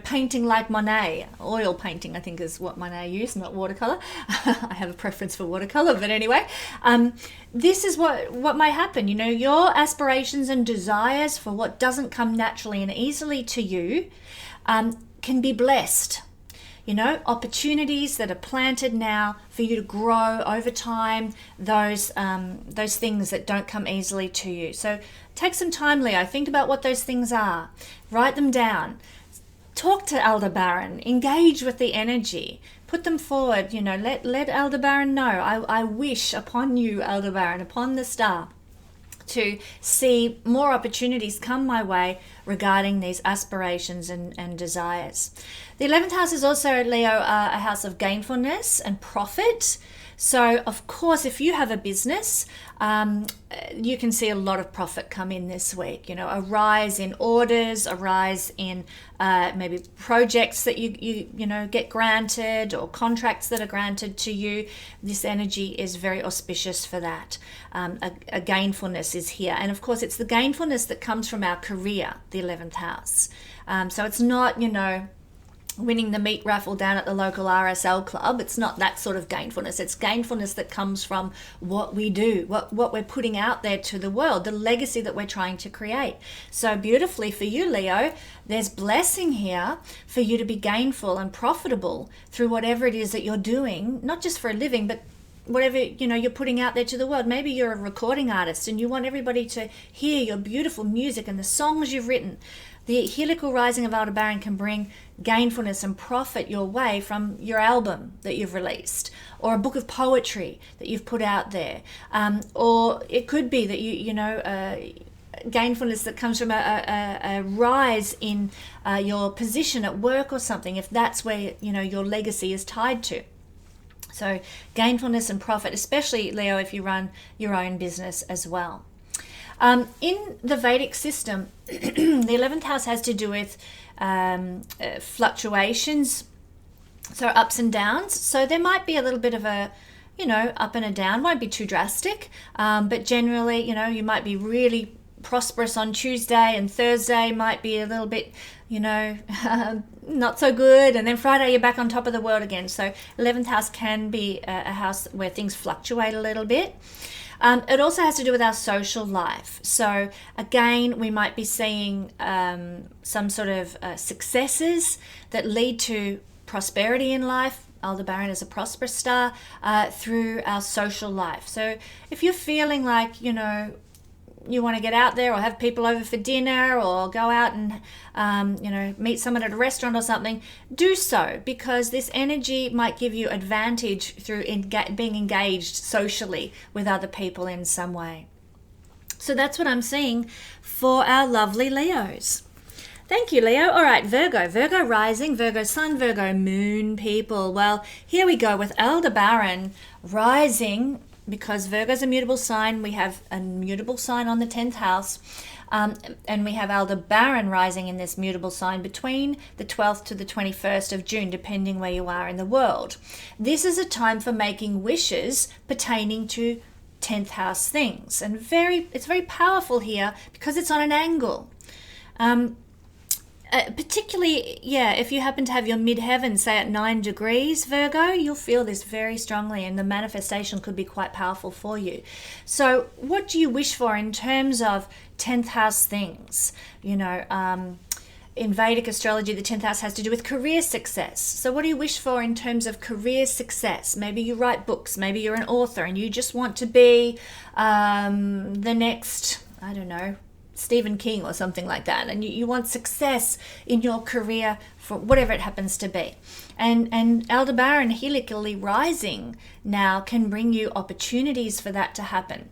painting like Monet. Oil painting, I think, is what Monet used, not watercolor. I have a preference for watercolor, but anyway, this is what might happen. Your aspirations and desires for what doesn't come naturally and easily to you can be blessed. Opportunities that are planted now for you to grow over time, those things that don't come easily to you. So take some time, Leo. Think about what those things are. Write them down. Talk to Aldebaran. Engage with the energy. Put them forward. Let Aldebaran know. I wish upon you, Aldebaran, upon the star, to see more opportunities come my way regarding these aspirations and desires. The 11th house is also, Leo, a house of gainfulness and profit. So, of course, if you have a business, you can see a lot of profit come in this week. A rise in orders, a rise in maybe projects that you get granted, or contracts that are granted to you. This energy is very auspicious for that. A gainfulness is here. And, of course, it's the gainfulness that comes from our career, the 11th house. So it's not, winning the meat raffle down at the local RSL club. It's not that sort of gainfulness. It's gainfulness that comes from what we do, what we're putting out there to the world, the legacy that we're trying to create. So beautifully for you, Leo, there's blessing here for you to be gainful and profitable through whatever it is that you're doing, not just for a living, but whatever you're putting out there to the world. Maybe you're a recording artist and you want everybody to hear your beautiful music and the songs you've written. The heliacal rising of Aldebaran can bring gainfulness and profit your way from your album that you've released, or a book of poetry that you've put out there, or it could be that gainfulness that comes from a rise in your position at work or something, if that's where your legacy is tied to. So gainfulness and profit, especially, Leo, if you run your own business as well. In the Vedic system, the 11th house has to do with fluctuations, so ups and downs. So there might be a little bit of a, up and a down. Won't be too drastic, but generally, you might be really prosperous on Tuesday, and Thursday might be a little bit, not so good, and then Friday you're back on top of the world again. So 11th house can be a house where things fluctuate a little bit. It also has to do with our social life. So again, we might be seeing some sort of successes that lead to prosperity in life. Aldebaran is a prosperous star through our social life. So if you're feeling like, you want to get out there or have people over for dinner or go out and meet someone at a restaurant or something, do so, because this energy might give you advantage through being engaged socially with other people in some way. So that's what I'm seeing for our lovely Leos. Thank you, Leo. All right, Virgo. Virgo rising, Virgo sun, Virgo moon people. Well, here we go with Aldebaran rising. Because Virgo's a mutable sign, we have a mutable sign on the 10th house, and we have Aldebaran rising in this mutable sign between the 12th to the 21st of June, depending where you are in the world. This is a time for making wishes pertaining to 10th house things, and it's very powerful here because it's on an angle. Particularly, if you happen to have your midheaven, say at 9 degrees, Virgo, you'll feel this very strongly, and the manifestation could be quite powerful for you. So what do you wish for in terms of 10th house things? In Vedic astrology, the 10th house has to do with career success. So what do you wish for in terms of career success? Maybe you write books, maybe you're an author, and you just want to be the next, I don't know, Stephen King or something like that, and you want success in your career for whatever it happens to be. And Aldebaran heliacally rising now can bring you opportunities for that to happen.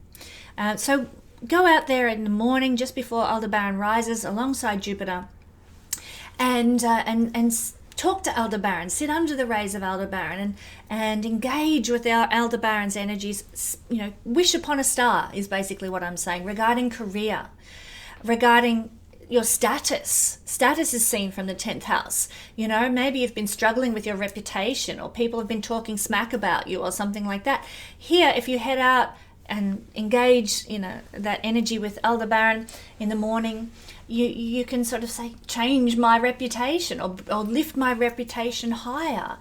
So go out there in the morning just before Aldebaran rises alongside Jupiter and talk to Aldebaran, sit under the rays of Aldebaran and engage with our Aldebaran's energies. Wish upon a star is basically what I'm saying regarding career. Regarding your status is seen from the 10th house. Maybe you've been struggling with your reputation, or people have been talking smack about you or something like that. Here, if you head out and engage that energy with Aldebaran in the morning, you can sort of say, change my reputation or lift my reputation higher.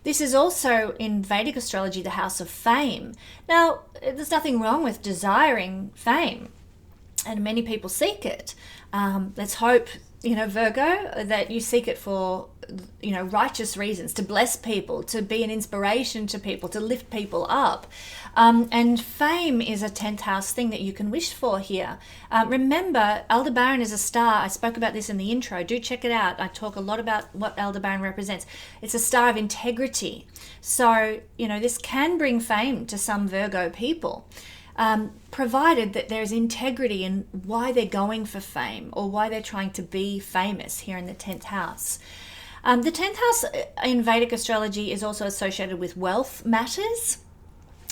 This is also in Vedic astrology the house of fame. Now, there's nothing wrong with desiring fame, and many people seek it. Let's hope, Virgo, that you seek it for, righteous reasons, to bless people, to be an inspiration to people, to lift people up. And fame is a 10th house thing that you can wish for here. Remember, Aldebaran is a star. I spoke about this in the intro. Do check it out. I talk a lot about what Aldebaran represents. It's a star of integrity. So, this can bring fame to some Virgo people. Provided that there's integrity in why they're going for fame or why they're trying to be famous here in the 10th house. The 10th house in Vedic astrology is also associated with wealth matters.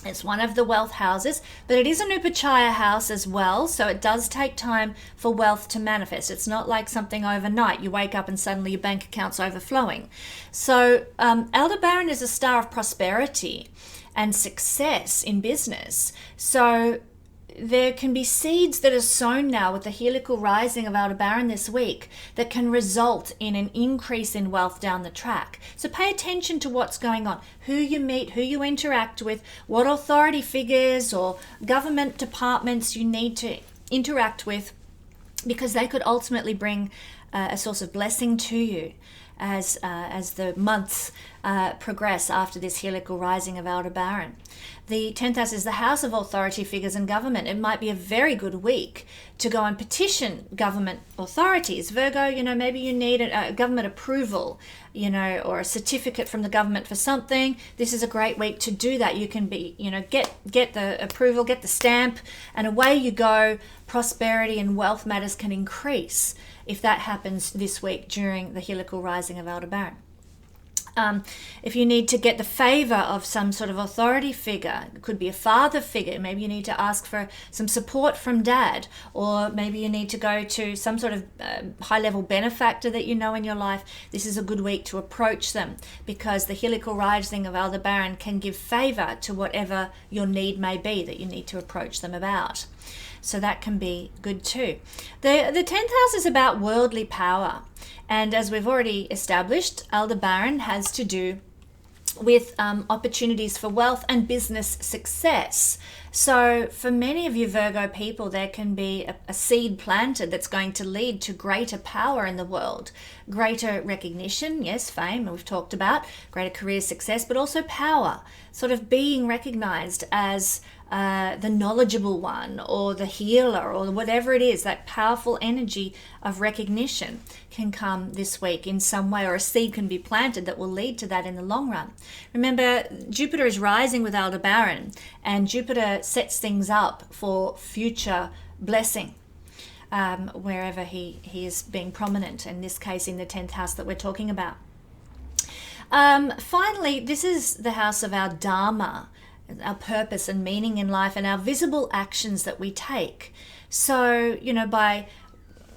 It's one of the wealth houses, but it is an upachaya house as well, so it does take time for wealth to manifest. It's not like something overnight. You wake up and suddenly your bank account's overflowing. So Aldebaran is a star of prosperity and success in business. So there can be seeds that are sown now with the heliacal rising of Aldebaran this week that can result in an increase in wealth down the track. So pay attention to what's going on, who you meet, who you interact with, what authority figures or government departments you need to interact with, because they could ultimately bring a source of blessing to you as the months progress after this heliacal rising of Aldebaran. The 10th house is the house of authority figures and government. It might be a very good week to go and petition government authorities. Virgo, maybe you need a government approval, or a certificate from the government for something. This is a great week to do that. You can be, get the approval, get the stamp, and away you go. Prosperity and wealth matters can increase if that happens this week during the heliacal rising of Aldebaran. If you need to get the favor of some sort of authority figure, it could be a father figure. Maybe you need to ask for some support from dad, or maybe you need to go to some sort of high-level benefactor that you know in your life. This is a good week to approach them, because the heliacal rising of Aldebaran can give favor to whatever your need may be that you need to approach them about. So that can be good too. The 10th house is about worldly power. And as we've already established, Aldebaran has to do with opportunities for wealth and business success. So for many of you Virgo people, there can be a seed planted that's going to lead to greater power in the world, greater recognition, yes, fame, we've talked about, greater career success, but also power, sort of being recognized as the knowledgeable one or the healer or whatever it is. That powerful energy of recognition can come this week in some way, or a seed can be planted that will lead to that in the long run. Remember, Jupiter is rising with Aldebaran, and Jupiter sets things up for future blessing. Wherever he is being prominent, in this case in the 10th house that we're talking about. Finally, this is the house of our Dharma, our purpose and meaning in life, and our visible actions that we take. So, by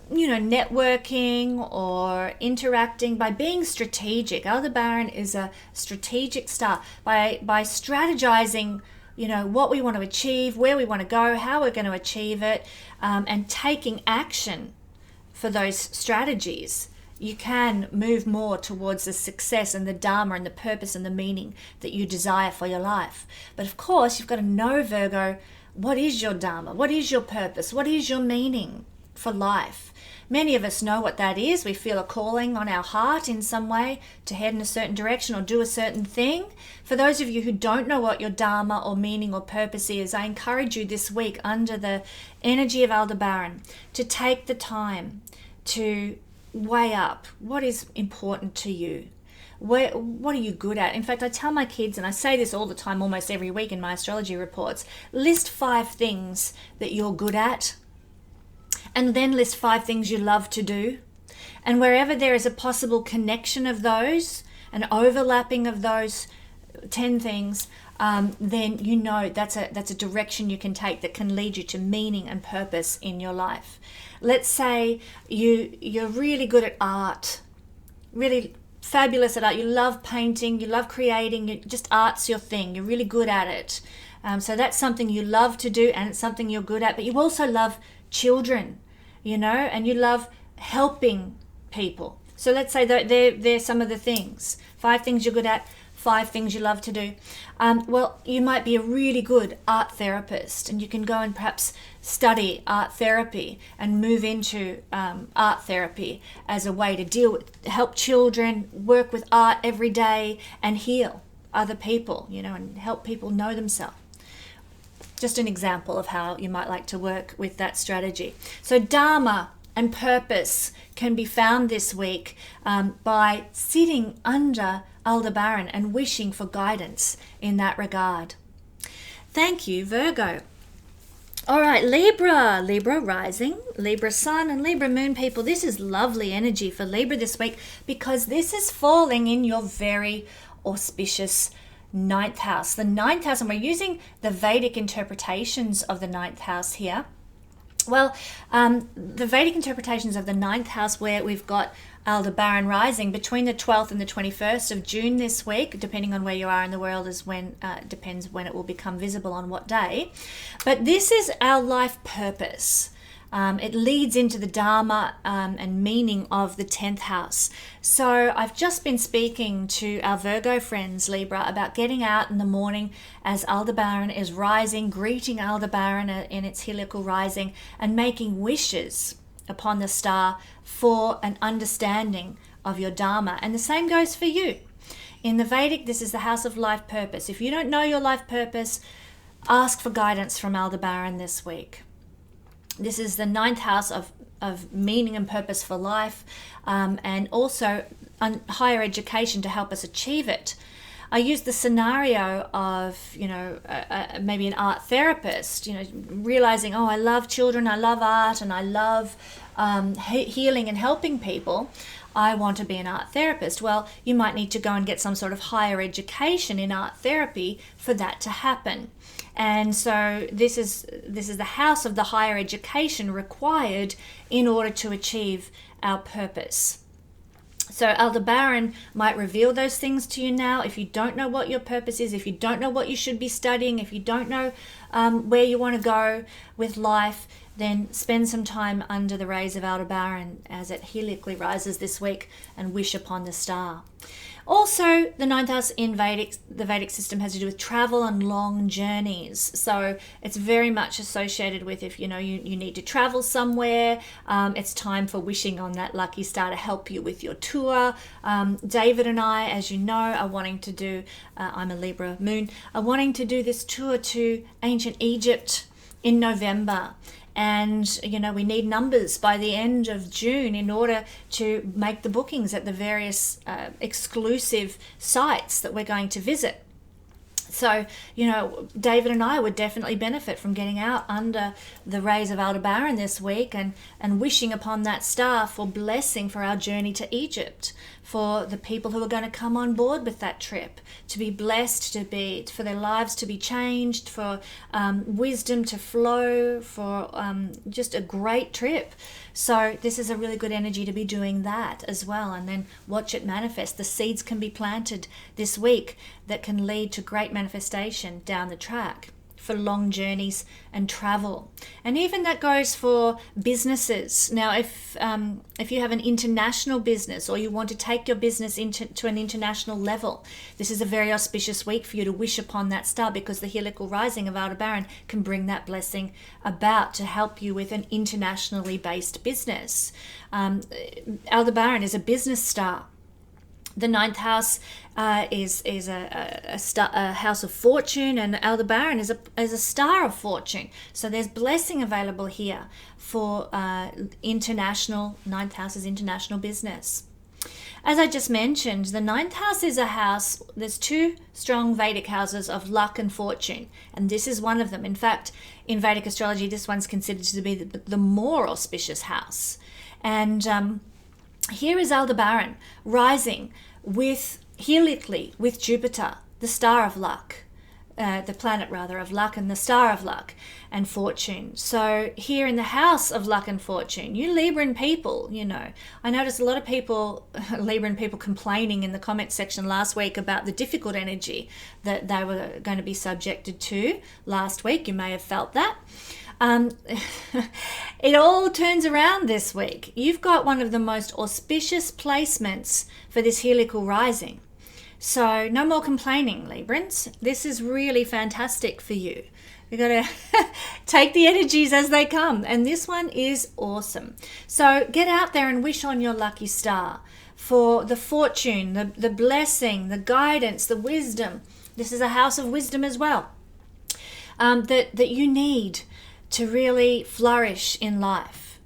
networking or interacting, by being strategic. Aldebaran is a strategic star. By strategizing, what we want to achieve, where we want to go, how we're going to achieve it, and taking action for those strategies, you can move more towards the success and the Dharma and the purpose and the meaning that you desire for your life. But of course, you've got to know, Virgo, what is your Dharma? What is your purpose? What is your meaning for life? Many of us know what that is. We feel a calling on our heart in some way to head in a certain direction or do a certain thing. For those of you who don't know what your Dharma or meaning or purpose is, I encourage you this week, under the energy of Aldebaran, to take the time to weigh up what is important to you. What are you good at? In fact, I tell my kids, and I say this all the time, almost every week in my astrology reports, list 5 things that you're good at, and then list 5 things you love to do. And wherever there is a possible connection of those, an overlapping of those 10 things, then that's a direction you can take that can lead you to meaning and purpose in your life. Let's say you're really good at art, really fabulous at art. You love painting, you love creating, just art's your thing. You're really good at it. So that's something you love to do, and it's something you're good at. But you also love children, and you love helping people. So let's say that they're some of the things. 5 things you're good at, 5 things you love to do. Well, you might be a really good art therapist, and you can go and perhaps study art therapy and move into art therapy as a way to help children, work with art every day, and heal other people, and help people know themselves. Just an example of how you might like to work with that strategy. So Dharma and purpose can be found this week by sitting under Aldebaran and wishing for guidance in that regard. Thank you, Virgo. All right, Libra rising, Libra sun, and Libra moon people. This is lovely energy for Libra this week, because this is falling in your very auspicious 9th house. The 9th house, and we're using the Vedic interpretations of the 9th house here. Well, the Vedic interpretations of the 9th house, where we've got Aldebaran rising between the 12th and the 21st of June this week, depending on where you are in the world, is when depends when it will become visible on what day. But this is our life purpose. It leads into the Dharma and meaning of the 10th house. So I've just been speaking to our Virgo friends, Libra, about getting out in the morning as Aldebaran is rising, greeting Aldebaran in its heliacal rising, and making wishes upon the star for an understanding of your Dharma. And the same goes for you. In the Vedic, this is the house of life purpose. If you don't know your life purpose, ask for guidance from Aldebaran this week. This is the 9th house of meaning and purpose for life, and also higher education to help us achieve it. I use the scenario of, maybe an art therapist, realizing, I love children, I love art, and I love healing and helping people. I want to be an art therapist. Well, you might need to go and get some sort of higher education in art therapy for that to happen. And so this is the house of the higher education required in order to achieve our purpose. So Aldebaran might reveal those things to you now. If you don't know what your purpose is, if you don't know what you should be studying, if you don't know where you want to go with life, then spend some time under the rays of Aldebaran as it helically rises this week and wish upon the star. Also, the ninth house in the Vedic system has to do with travel and long journeys. So it's very much associated with if you need to travel somewhere, it's time for wishing on that lucky star to help you with your tour. David and I, as you know, are wanting to do, I'm a Libra moon, are wanting to do this tour to ancient Egypt in November. And, we need numbers by the end of June in order to make the bookings at the various exclusive sites that we're going to visit. So, David and I would definitely benefit from getting out under the rays of Aldebaran this week and wishing upon that star for blessing for our journey to Egypt, for the people who are going to come on board with that trip, to be blessed, for their lives to be changed, for wisdom to flow, for just a great trip. So this is a really good energy to be doing that as well, and then watch it manifest. The seeds can be planted this week that can lead to great manifestation down the track for long journeys and travel. And even that goes for businesses. Now, if you have an international business or you want to take your business to an international level, this is a very auspicious week for you to wish upon that star, because the helical rising of Aldebaran can bring that blessing about to help you with an internationally based business. Aldebaran is a business star. The ninth house is a house of fortune, and Aldebaran is a star of fortune. So there's blessing available here for international. Ninth house is international business. As I just mentioned, the ninth house is a house. There's two strong Vedic houses of luck and fortune, and this is one of them. In fact, in Vedic astrology, this one's considered to be the more auspicious house. And here is Aldebaran rising helically with Jupiter, the star of luck, the planet rather of luck, and the star of luck and fortune. So here in the house of luck and fortune, you Libran people, I noticed a lot of people, Libran people, complaining in the comment section last week about the difficult energy that they were going to be subjected to last week. You may have felt that. It all turns around this week. You've got one of the most auspicious placements for this helical rising. So no more complaining, Librans. This is really fantastic for you. You've got to take the energies as they come. And this one is awesome. So get out there and wish on your lucky star for the fortune, the blessing, the guidance, the wisdom. This is a house of wisdom as well, that you need to really flourish in life.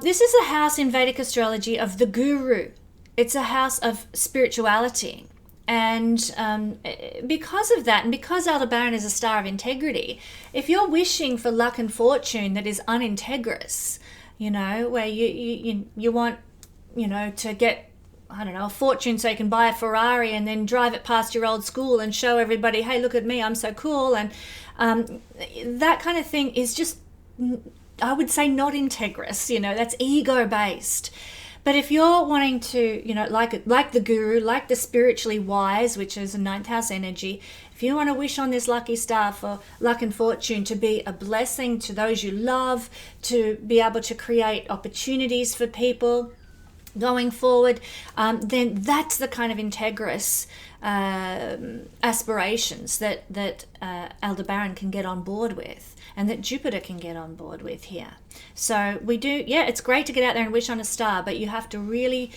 This is a house in Vedic astrology of the guru. It's a house of spirituality. And because of that, and because Aldebaran is a star of integrity, if you're wishing for luck and fortune that is unintegrous, where you want, to get, a fortune so you can buy a Ferrari and then drive it past your old school and show everybody, hey, look at me, I'm so cool. And that kind of thing is just, I would say, not integrous. That's ego-based. But if you're wanting to, like the guru, like the spiritually wise, which is a ninth house energy, if you want to wish on this lucky star for luck and fortune to be a blessing to those you love, to be able to create opportunities for people going forward, then that's the kind of integrous aspirations that Aldebaran can get on board with, and that Jupiter can get on board with here. So we do, it's great to get out there and wish on a star, but you have to really,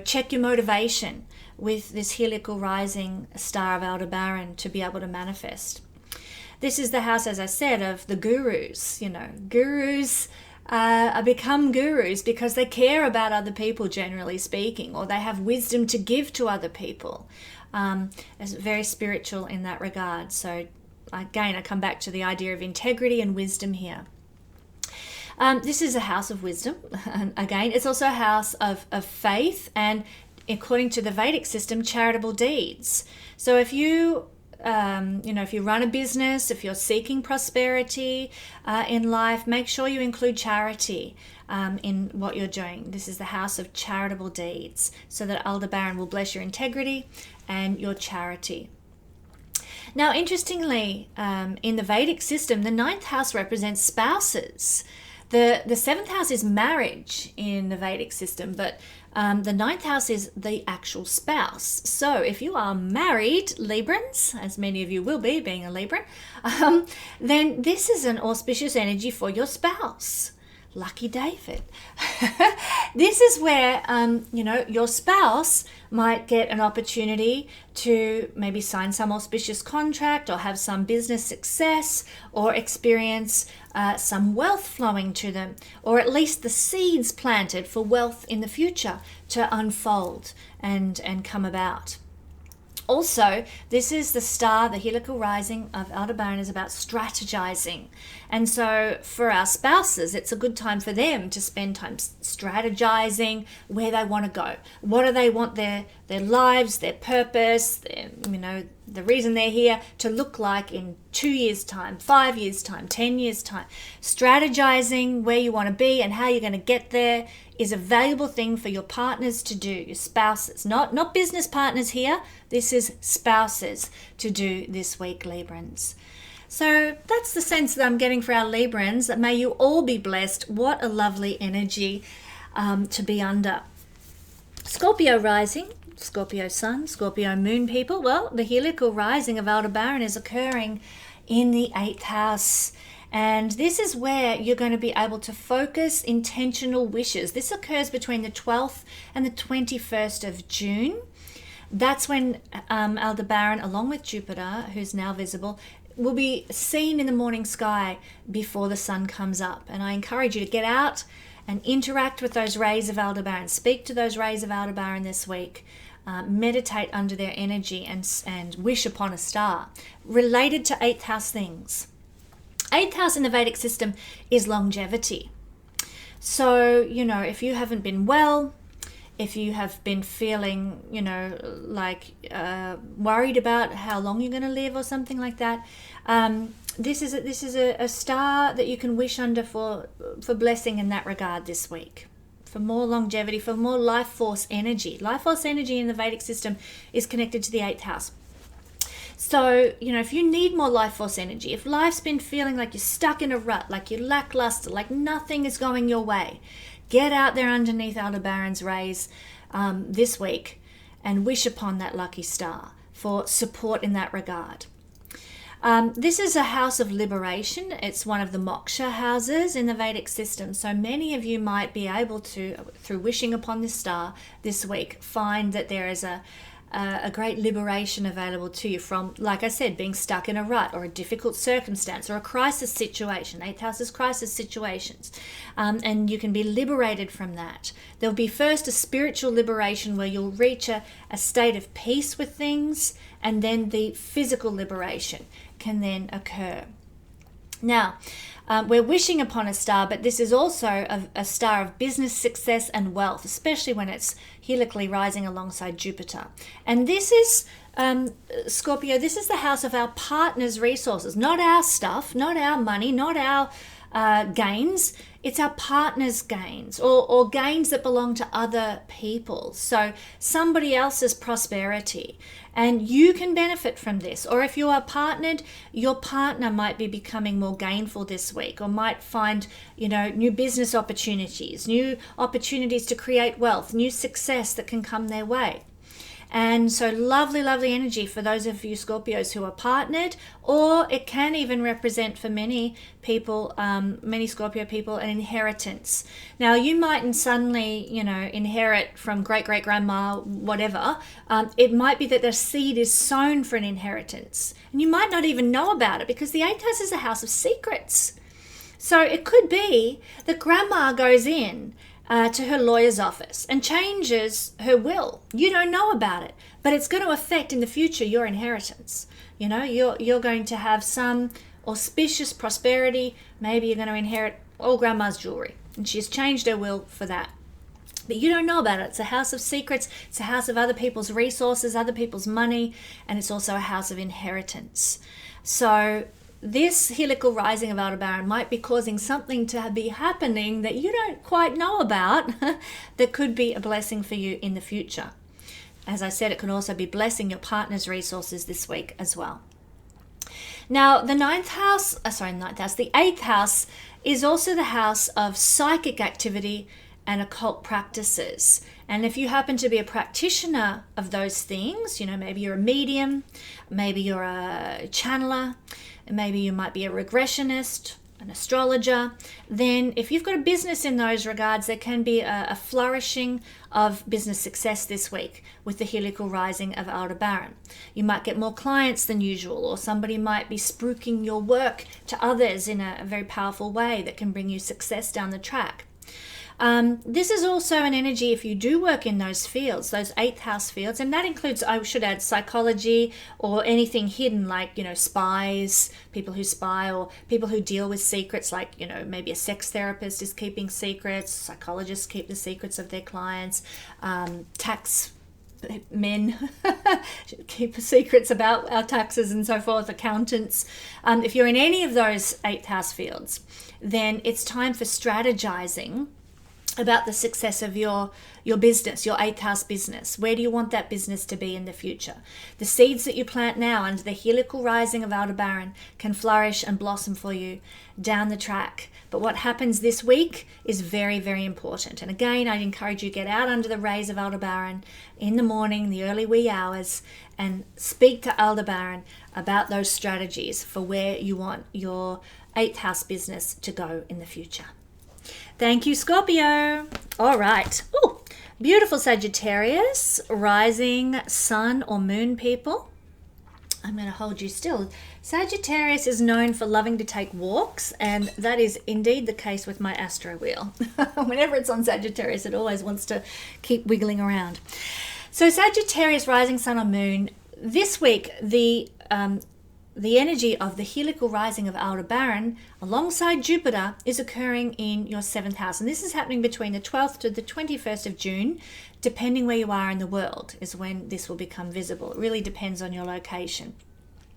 check your motivation with this helical rising star of Aldebaran to be able to manifest. This is the house, as I said, of the gurus. Gurus become gurus because they care about other people, generally speaking, or they have wisdom to give to other people. It's very spiritual in that regard. So again, I come back to the idea of integrity and wisdom here. This is a house of wisdom. And again, it's also a house of faith and, according to the Vedic system, charitable deeds. So if you if you run a business, if you're seeking prosperity in life, make sure you include charity in what you're doing. This is the house of charitable deeds, so that Aldebaran will bless your integrity and your charity. Now, interestingly, in the Vedic system, the ninth house represents spouses. The seventh house is marriage in the Vedic system, but the ninth house is the actual spouse. So if you are married, Librans, as many of you will be, being a Libran, then this is an auspicious energy for your spouse. Lucky David. This is where, your spouse might get an opportunity to maybe sign some auspicious contract or have some business success or experience some wealth flowing to them, or at least the seeds planted for wealth in the future to unfold and come about. Also, this is the star, the heliacal rising of Aldebaran is about strategizing. And so for our spouses, it's a good time for them to spend time strategizing where they want to go. What do they want their lives, their purpose, the reason they're here to look like in 2 years' time, 5 years' time, 10 years' time. Strategizing where you want to be and how you're going to get there is a valuable thing for your partners to do, your spouses, not business partners here. This is spouses to do this week, Librans. So that's the sense that I'm getting for our Librans, that may you all be blessed. What a lovely energy to be under. Scorpio rising, Scorpio sun, Scorpio moon people. Well, the heliacal rising of Aldebaran is occurring in the 8th house. And this is where you're going to be able to focus intentional wishes. This occurs between the 12th and the 21st of June. That's when Aldebaran, along with Jupiter, who's now visible, will be seen in the morning sky before the sun comes up. And I encourage you to get out and interact with those rays of Aldebaran. Speak to those rays of Aldebaran this week. Meditate under their energy and wish upon a star. Related to 8th house things. 8th house in the Vedic system is longevity. So, if you haven't been well, if you have been feeling, worried about how long you're going to live or something like that, this is a star that you can wish under for blessing in that regard this week. For more longevity, for more life force energy. Life force energy in the Vedic system is connected to the 8th house. So, if you need more life force energy, if life's been feeling like you're stuck in a rut, like you're lackluster, like nothing is going your way, get out there underneath Aldebaran's rays this week and wish upon that lucky star for support in that regard. This is a house of liberation. It's one of the moksha houses in the Vedic system. So many of you might be able to, through wishing upon this star this week, find that there is a great liberation available to you from, like I said, being stuck in a rut or a difficult circumstance or a crisis situation. 8th house is crisis situations. And you can be liberated from that. There'll be first a spiritual liberation where you'll reach a state of peace with things, and then the physical liberation can then occur. Now, we're wishing upon a star, but this is also a star of business success and wealth, especially when it's heliacally rising alongside Jupiter. And this is, Scorpio, this is the house of our partner's resources, not our stuff, not our money, not our gains. It's our partner's gains or gains that belong to other people. So somebody else's prosperity. And you can benefit from this. Or if you are partnered, your partner might be becoming more gainful this week, or might find, new business opportunities, new opportunities to create wealth, new success that can come their way. And so lovely, lovely energy for those of you Scorpios who are partnered, or it can even represent for many people, many Scorpio people, an inheritance. Now, you mightn't suddenly, inherit from great-great-grandma, whatever. It might be that the seed is sown for an inheritance. And you might not even know about it because the 8th house is a house of secrets. So it could be that grandma goes in to her lawyer's office and changes her will. You don't know about it, but it's going to affect in the future your inheritance. You're going to have some auspicious prosperity. Maybe you're going to inherit all grandma's jewelry, and she's changed her will for that. But you don't know about it. It's a house of secrets. It's a house of other people's resources, other people's money, and it's also a house of inheritance. So this heliacal rising of Aldebaran might be causing something to be happening that you don't quite know about that could be a blessing for you in the future. As I said, it can also be blessing your partner's resources this week as well. Now, the the 8th house is also the house of psychic activity and occult practices. And if you happen to be a practitioner of those things, maybe you're a medium, maybe you're a channeler, maybe you might be a regressionist, an astrologer, then if you've got a business in those regards, there can be a flourishing of business success this week with the heliacal rising of Aldebaran. You might get more clients than usual, or somebody might be spruiking your work to others in a very powerful way that can bring you success down the track. This is also an energy if you do work in those fields, those 8th house fields, and that includes, I should add, psychology or anything hidden like, spies, people who spy, or people who deal with secrets like, maybe a sex therapist is keeping secrets, psychologists keep the secrets of their clients, tax men keep secrets about our taxes and so forth, accountants. If you're in any of those 8th house fields, then it's time for strategizing about the success of your business, your 8th house business. Where do you want that business to be in the future? The seeds that you plant now under the heliacal rising of Aldebaran can flourish and blossom for you down the track. But what happens this week is very, very important. And again, I'd encourage you to get out under the rays of Aldebaran in the morning, the early wee hours, and speak to Aldebaran about those strategies for where you want your 8th house business to go in the future. Thank you, Scorpio. All right. Ooh, beautiful Sagittarius, rising sun or moon people. I'm going to hold you still. Sagittarius is known for loving to take walks, and that is indeed the case with my astro wheel. Whenever it's on Sagittarius, it always wants to keep wiggling around. So Sagittarius, rising sun or moon, this week the energy of the heliacal rising of Aldebaran alongside Jupiter is occurring in your 7th house. And this is happening between the 12th to the 21st of June, depending where you are in the world is when this will become visible. It really depends on your location.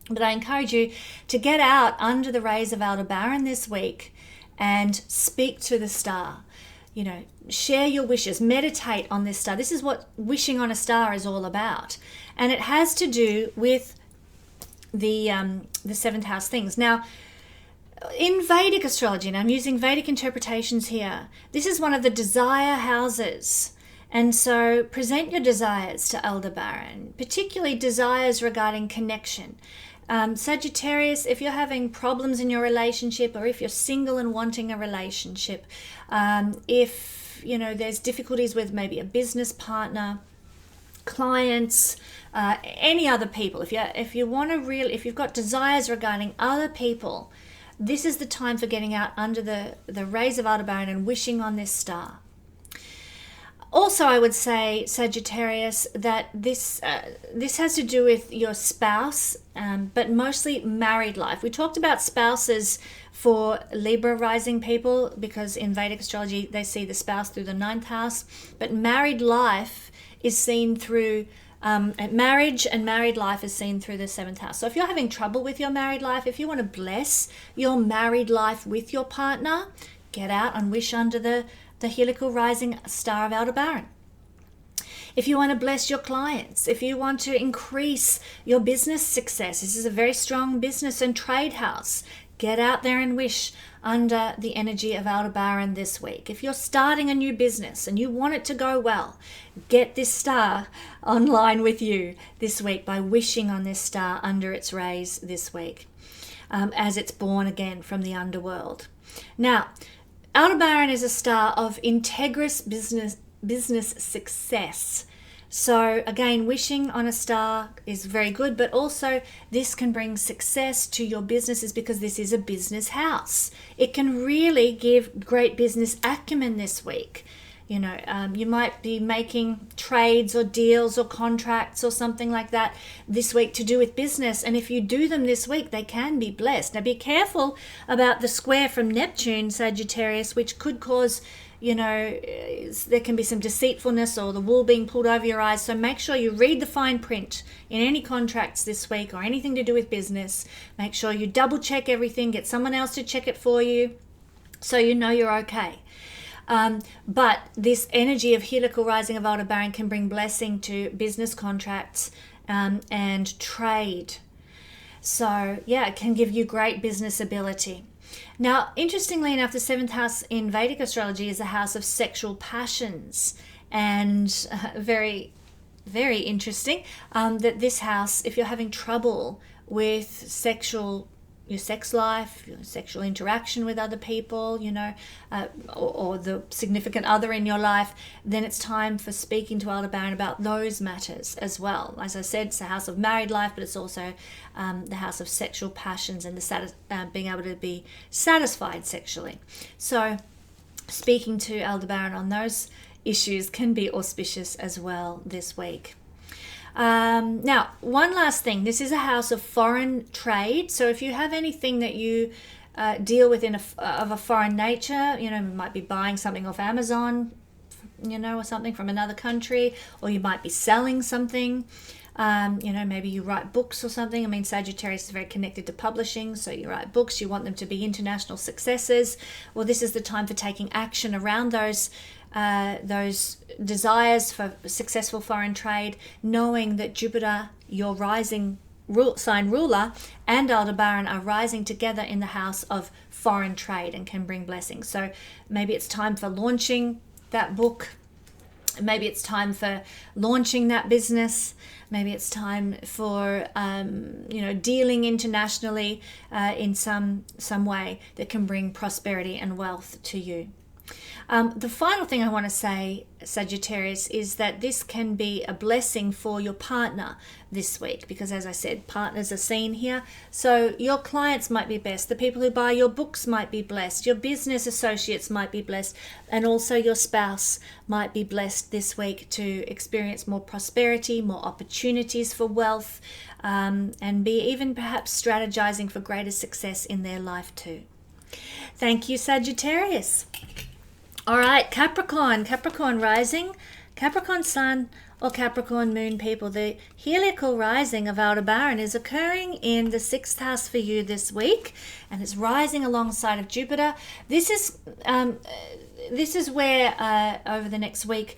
But I encourage you to get out under the rays of Aldebaran this week and speak to the star. Share your wishes, meditate on this star. This is what wishing on a star is all about. And it has to do with the 7th house things. Now, in Vedic astrology, and I'm using Vedic interpretations here, this is one of the desire houses. And so present your desires to Aldebaran, particularly desires regarding connection. Sagittarius, if you're having problems in your relationship, or if you're single and wanting a relationship, if there's difficulties with maybe a business partner, clients, any other people, if you've got desires regarding other people, this is the time for getting out under the rays of Aldebaran and wishing on this star. Also, I would say, Sagittarius, that this has to do with your spouse, but mostly married life. We talked about spouses for Libra rising people because in Vedic astrology they see the spouse through the 9th house, but married life is seen through marriage, and married life is seen through the 7th house. So if you're having trouble with your married life, if you want to bless your married life with your partner, get out and wish under the heliacal rising star of Aldebaran. If you want to bless your clients, if you want to increase your business success, this is a very strong business and trade house. Get out there and wish under the energy of Aldebaran this week. If you're starting a new business and you want it to go well, get this star online with you this week by wishing on this star under its rays this week, as it's born again from the underworld. Now, Aldebaran is a star of integrous business success. So again, wishing on a star is very good, but also this can bring success to your businesses because this is a business house. It can really give great business acumen this week. You might be making trades or deals or contracts or something like that this week to do with business. And if you do them this week, they can be blessed. Now be careful about the square from Neptune, Sagittarius, which could cause, there can be some deceitfulness or the wool being pulled over your eyes. So make sure you read the fine print in any contracts this week or anything to do with business. Make sure you double check everything, get someone else to check it for you so you know you're okay. But this energy of heliacal rising of Aldebaran can bring blessing to business contracts and trade. So yeah, it can give you great business ability. Now, interestingly enough, the 7th house in Vedic astrology is a house of sexual passions, and very, very interesting that this house, if you're having trouble with your sex life, your sexual interaction with other people, or the significant other in your life, then it's time for speaking to Aldebaran about those matters as well. As I said, it's a house of married life, but it's also the house of sexual passions and being able to be satisfied sexually. So speaking to Aldebaran on those issues can be auspicious as well this week. Now, one last thing. This is a house of foreign trade. So if you have anything that you deal with of a foreign nature, you might be buying something off Amazon, or something from another country, or you might be selling something. Maybe you write books or something. I mean, Sagittarius is very connected to publishing, so you write books, you want them to be international successes. Well, this is the time for taking action around those desires for successful foreign trade, knowing that Jupiter, your rising sign ruler, and Aldebaran are rising together in the house of foreign trade and can bring blessings. So maybe it's time for launching that book. Maybe it's time for launching that business. Maybe it's time for dealing internationally in some way that can bring prosperity and wealth to you. The final thing I want to say, Sagittarius, is that this can be a blessing for your partner this week, because as I said, partners are seen here. So your clients might be blessed, the people who buy your books might be blessed, your business associates might be blessed, and also your spouse might be blessed this week to experience more prosperity, more opportunities for wealth, and be even perhaps strategizing for greater success in their life too. Thank you, Sagittarius. All right, Capricorn rising, Capricorn sun, or Capricorn moon people. The heliacal rising of Aldebaran is occurring in the 6th house for you this week, and it's rising alongside of Jupiter. This is where over the next week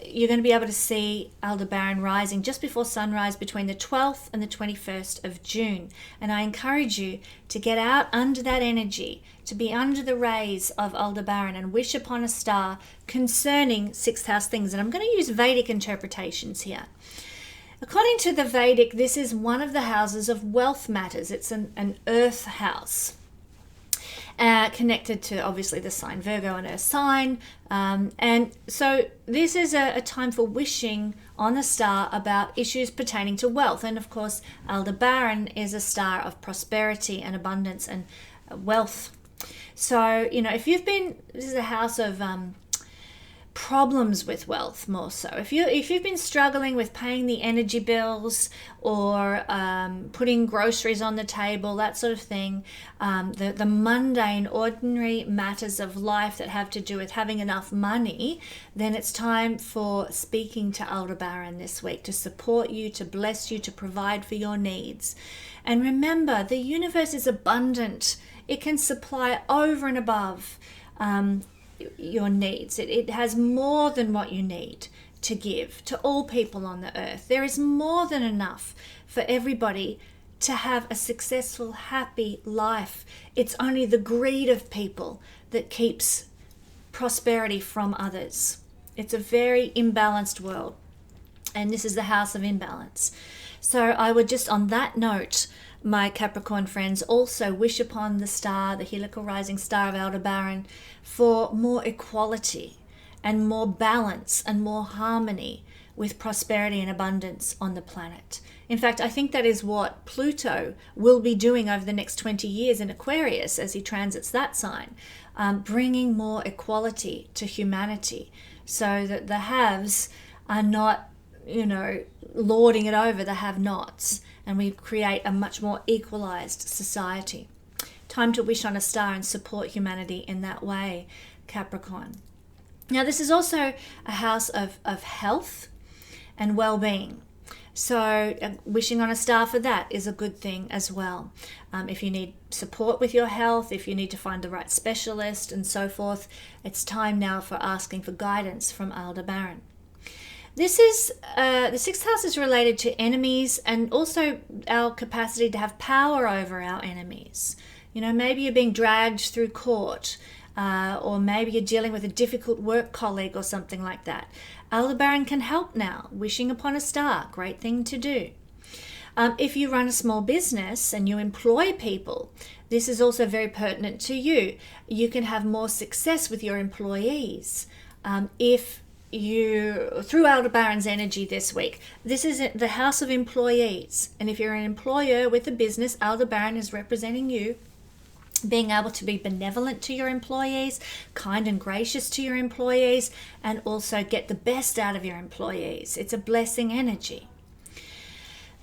you're going to be able to see Aldebaran rising just before sunrise between the 12th and the 21st of June. And I encourage you to get out under that energy, to be under the rays of Aldebaran and wish upon a star concerning 6th house things. And I'm going to use Vedic interpretations here. According to the Vedic, this is one of the houses of wealth matters. It's an earth house. Connected to obviously the sign Virgo and Earth sign, and so this is a time for wishing on a star about issues pertaining to wealth. And of course, Aldebaran is a star of prosperity and abundance and wealth. So if this is a house of problems with wealth, more so. If you've been struggling with paying the energy bills or putting groceries on the table, that sort of thing, the mundane, ordinary matters of life that have to do with having enough money, then it's time for speaking to Aldebaran this week to support you, to bless you, to provide for your needs. And remember, the universe is abundant. It can supply over and above your needs. It has more than what you need to give to all people on the earth. There is more than enough for everybody to have a successful, happy life. It's only the greed of people that keeps prosperity from others. It's a very imbalanced world, and this is the house of imbalance. So I would just, on that note, my Capricorn friends, also wish upon the star, the heliacal rising star of Aldebaran, for more equality and more balance and more harmony with prosperity and abundance on the planet. In fact, I think that is what Pluto will be doing over the next 20 years in Aquarius as he transits that sign, bringing more equality to humanity so that the haves are not, lording it over the have-nots, and we create a much more equalized society. Time to wish on a star and support humanity in that way, Capricorn. Now, this is also a house of health and well-being. So wishing on a star for that is a good thing as well. If you need support with your health, if you need to find the right specialist and so forth, it's time now for asking for guidance from Aldebaran. This is the sixth house is related to enemies and also our capacity to have power over our enemies. You know, maybe you're being dragged through court, or maybe you're dealing with a difficult work colleague or something like that. Aldebaran can help now. Wishing upon a star, great thing to do. If you run a small business and you employ people, this is also very pertinent to you. You can have more success with your employees if you, through Aldebaran's energy this week. This is the house of employees. And if you're an employer with a business, Aldebaran is representing you. Being able to be benevolent to your employees, kind and gracious to your employees, and also get the best out of your employees. It's a blessing energy.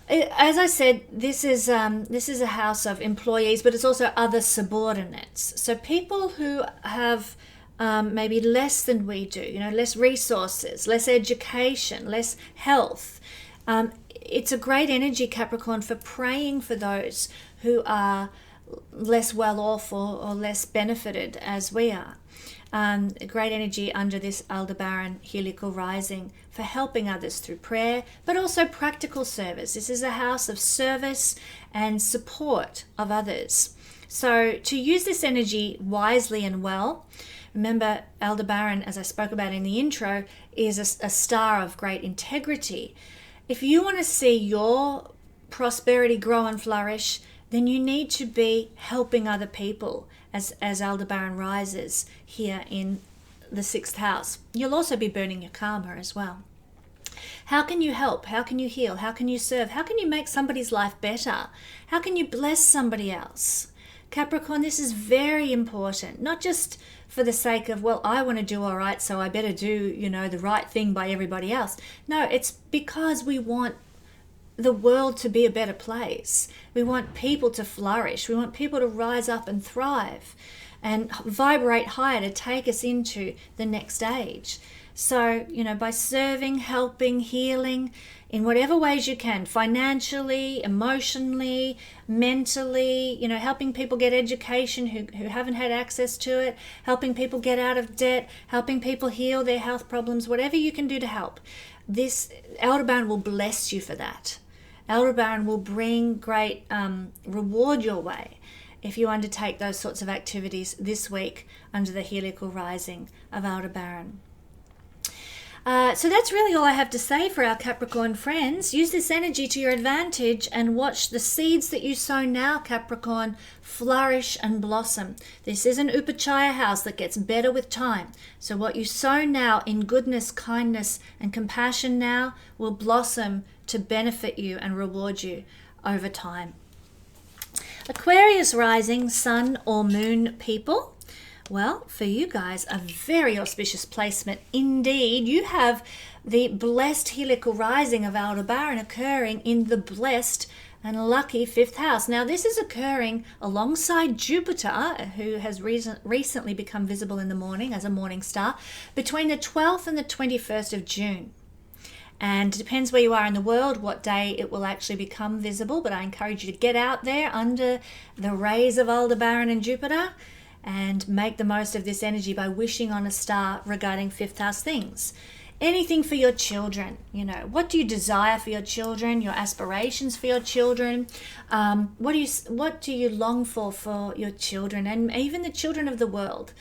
As I said, this is a house of employees, but it's also other subordinates. So people who have maybe less than we do, you know, less resources, less education, less health. It's a great energy, Capricorn, for praying for those who are less well off or less benefited as we are. A great energy under this Aldebaran heliacal rising for helping others through prayer, but also practical service. This is a house of service and support of others. So to use this energy wisely and well, remember Aldebaran, as I spoke about in the intro, is a star of great integrity. If you want to see your prosperity grow and flourish, then you need to be helping other people as Aldebaran rises here in the sixth house. You'll also be burning your karma as well. How can you help? How can you heal? How can you serve? How can you make somebody's life better? How can you bless somebody else? Capricorn, this is very important, not just for the sake of, well, I want to do all right, so I better do, you know, the right thing by everybody else. No, it's because we want the world to be a better place. We want people to flourish. We want people to rise up and thrive and vibrate higher to take us into the next stage. So, you know, by serving, helping, healing in whatever ways you can, financially, emotionally, mentally, you know, helping people get education who haven't had access to it, helping people get out of debt, helping people heal their health problems, whatever you can do to help. This Aldebaran will bless you for that. Aldebaran will bring great reward your way if you undertake those sorts of activities this week under the heliacal rising of Aldebaran. So that's really all I have to say for our Capricorn friends. Use this energy to your advantage and watch the seeds that you sow now, Capricorn, flourish and blossom. This is an Upachaya house that gets better with time. So what you sow now in goodness, kindness, and compassion now will blossom to benefit you and reward you over time. Aquarius rising, sun or moon people. Well, for you guys, a very auspicious placement indeed. You have the blessed heliacal rising of Aldebaran occurring in the blessed and lucky fifth house. Now, this is occurring alongside Jupiter, who has recently become visible in the morning as a morning star, between the 12th and the 21st of June. And it depends where you are in the world, what day it will actually become visible, but I encourage you to get out there under the rays of Aldebaran and Jupiter and make the most of this energy by wishing on a star regarding fifth house things. Anything for your children, you know, what do you desire for your children, your aspirations for your children, what do you long for your children, and even the children of the world.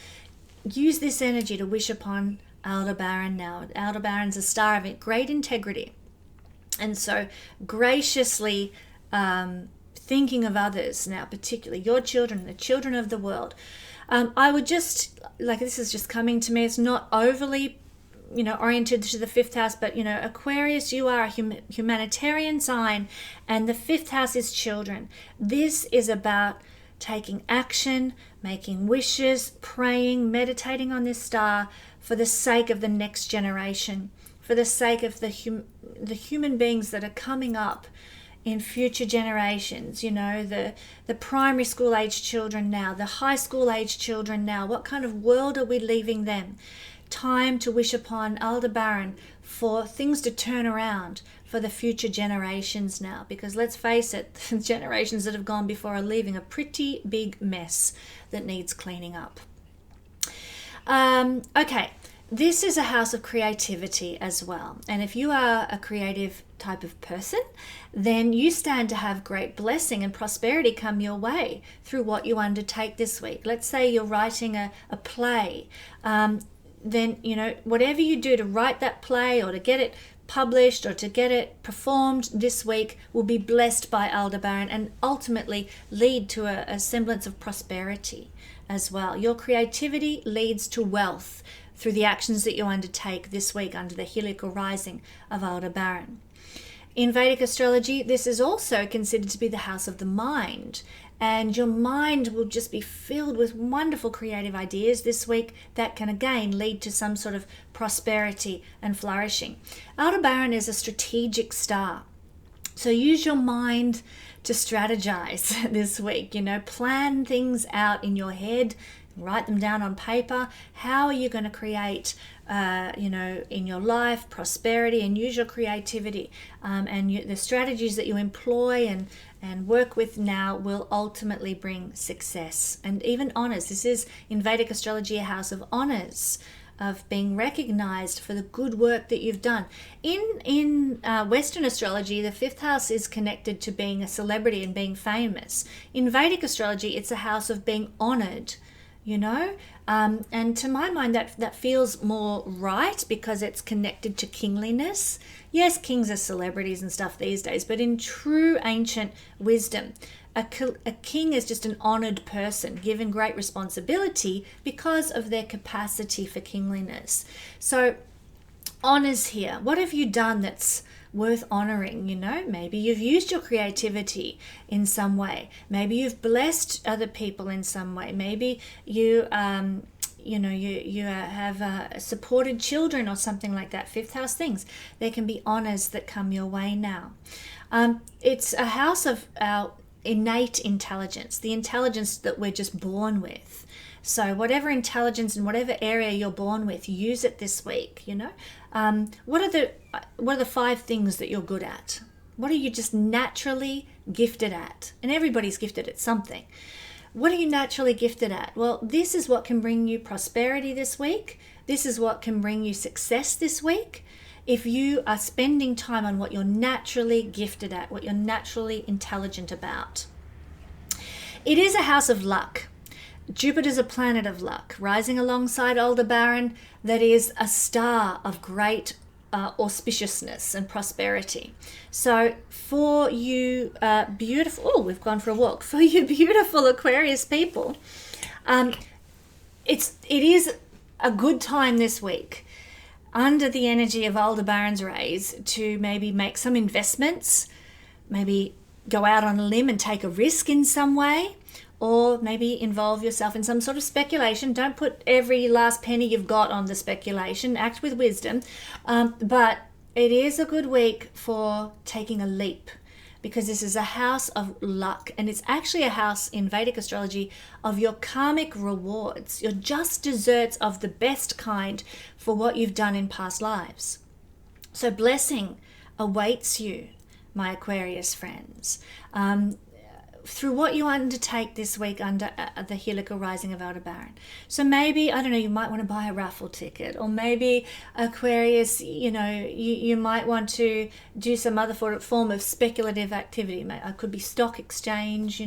Use this energy to wish upon Aldebaran now. Aldebaran's a star of great integrity, and so graciously thinking of others now, particularly your children, the children of the world. I would just, like, this is just coming to me, it's not overly, you know, oriented to the fifth house, but, you know, Aquarius, you are a humanitarian sign, and the fifth house is children. This is about taking action, making wishes, praying, meditating on this star for the sake of the next generation, for the sake of the human beings that are coming up in future generations, you know, the primary school age children now, the high school age children now. What kind of world are we leaving them? Time to wish upon Aldebaran for things to turn around for the future generations now, because let's face it, the generations that have gone before are leaving a pretty big mess that needs cleaning up. Okay, this is a house of creativity as well. And if you are a creative type of person, then you stand to have great blessing and prosperity come your way through what you undertake this week. Let's say you're writing a play. Then, you know, whatever you do to write that play or to get it published or to get it performed this week will be blessed by Aldebaran and ultimately lead to a semblance of prosperity as well. Your creativity leads to wealth through the actions that you undertake this week under the heliacal rising of Aldebaran. In Vedic astrology, this is also considered to be the house of the mind, and your mind will just be filled with wonderful creative ideas this week that can again lead to some sort of prosperity and flourishing. Aldebaran is a strategic star, so use your mind to strategize this week. You know, plan things out in your head, write them down on paper. How are you going to create in your life prosperity, and use your creativity, the strategies that you employ and work with now will ultimately bring success and even honors. This is, in Vedic astrology, a house of honors, of being recognized for the good work that you've done. In Western astrology, the fifth house is connected to being a celebrity and being famous. In Vedic astrology, it's a house of being honored, you know, and to my mind that feels more right because it's connected to kingliness. Yes, kings are celebrities and stuff these days, but in true ancient wisdom, a king is just an honored person given great responsibility because of their capacity for kingliness. So honors here. What have you done that's worth honoring? You know, maybe you've used your creativity in some way. Maybe you've blessed other people in some way. Maybe you have supported children or something like that. Fifth house things. There can be honors that come your way now. It's a house of our innate intelligence, the intelligence that we're just born with. So whatever intelligence in whatever area you're born with, use it this week. You know, what are the 5 things that you're good at? What are you just naturally gifted at? And everybody's gifted at something. What are you naturally gifted at? Well, this is what can bring you prosperity this week. This is what can bring you success this week. If you are spending time on what you're naturally gifted at, what you're naturally intelligent about. It is a house of luck. Jupiter's a planet of luck, rising alongside Aldebaran, that is a star of great auspiciousness and prosperity. So for you we've gone for a walk. For you beautiful Aquarius people, it is a good time this week under the energy of Aldebaran's rays to maybe make some investments, maybe go out on a limb and take a risk in some way, or maybe involve yourself in some sort of speculation. Don't put every last penny you've got on the speculation. Act with wisdom. But it is a good week for taking a leap, because this is a house of luck, and it's actually a house in Vedic astrology of your karmic rewards, your just desserts of the best kind for what you've done in past lives. So blessing awaits you, my Aquarius friends, through what you undertake this week under the heliacal rising of Aldebaran. So maybe, I don't know, you might want to buy a raffle ticket, or maybe Aquarius, you might want to do some other form of speculative activity. It could be stock exchange,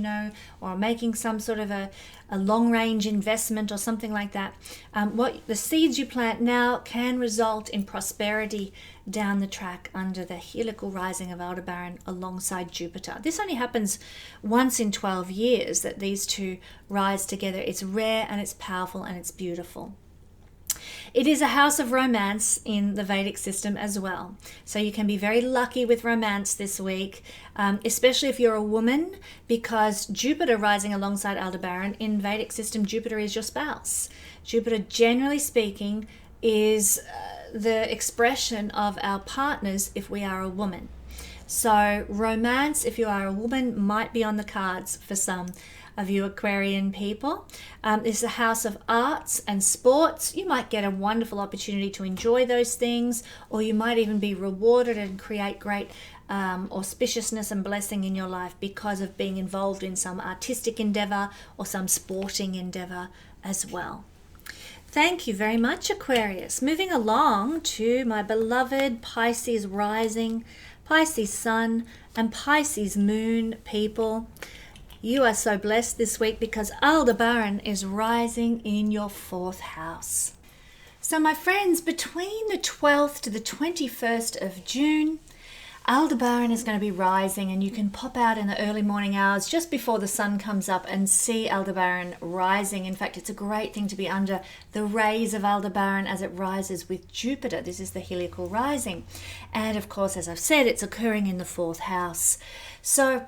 or making some sort of a long-range investment or something like that. What the seeds you plant now can result in prosperity down the track under the heliacal rising of Aldebaran alongside Jupiter. This only happens once in 12 years that these two rise together. It's rare and it's powerful and it's beautiful. It is a house of romance in the Vedic system as well. So you can be very lucky with romance this week, especially if you're a woman, because Jupiter rising alongside Aldebaran in Vedic system, Jupiter is your spouse. Jupiter, generally speaking, is the expression of our partners if we are a woman. So romance, if you are a woman, might be on the cards for some of you Aquarian people. It's a house of arts and sports. You might get a wonderful opportunity to enjoy those things, or you might even be rewarded and create great auspiciousness and blessing in your life because of being involved in some artistic endeavor or some sporting endeavor as well. Thank you very much, Aquarius. Moving along to my beloved Pisces rising, Pisces sun, and Pisces moon people. You are so blessed this week because Aldebaran is rising in your 4th house. So my friends, between the 12th to the 21st of June, Aldebaran is going to be rising, and you can pop out in the early morning hours just before the sun comes up and see Aldebaran rising. In fact, it's a great thing to be under the rays of Aldebaran as it rises with Jupiter. This is the heliacal rising. And of course, as I've said, it's occurring in the 4th house. So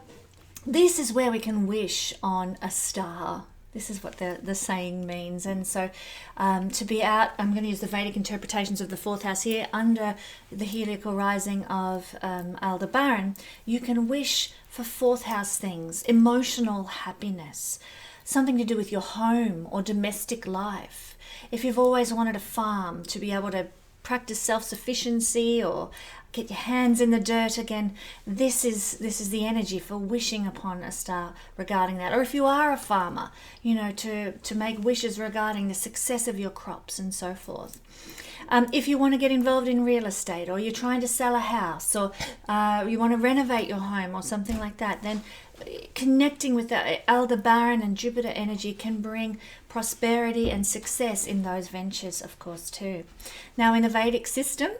this is where we can wish on a star. This is what the saying means. And so to be out, I'm going to use the Vedic interpretations of the 4th house here, under the heliacal rising of Aldebaran, you can wish for 4th house things, emotional happiness, something to do with your home or domestic life. If you've always wanted a farm, to be able to practice self-sufficiency or get your hands in the dirt again, this is the energy for wishing upon a star regarding that. Or if you are a farmer, you know, to make wishes regarding the success of your crops and so forth. If you want to get involved in real estate, or you're trying to sell a house, or you want to renovate your home or something like that, then connecting with the Aldebaran and Jupiter energy can bring prosperity and success in those ventures, of course, too. Now, in the Vedic system,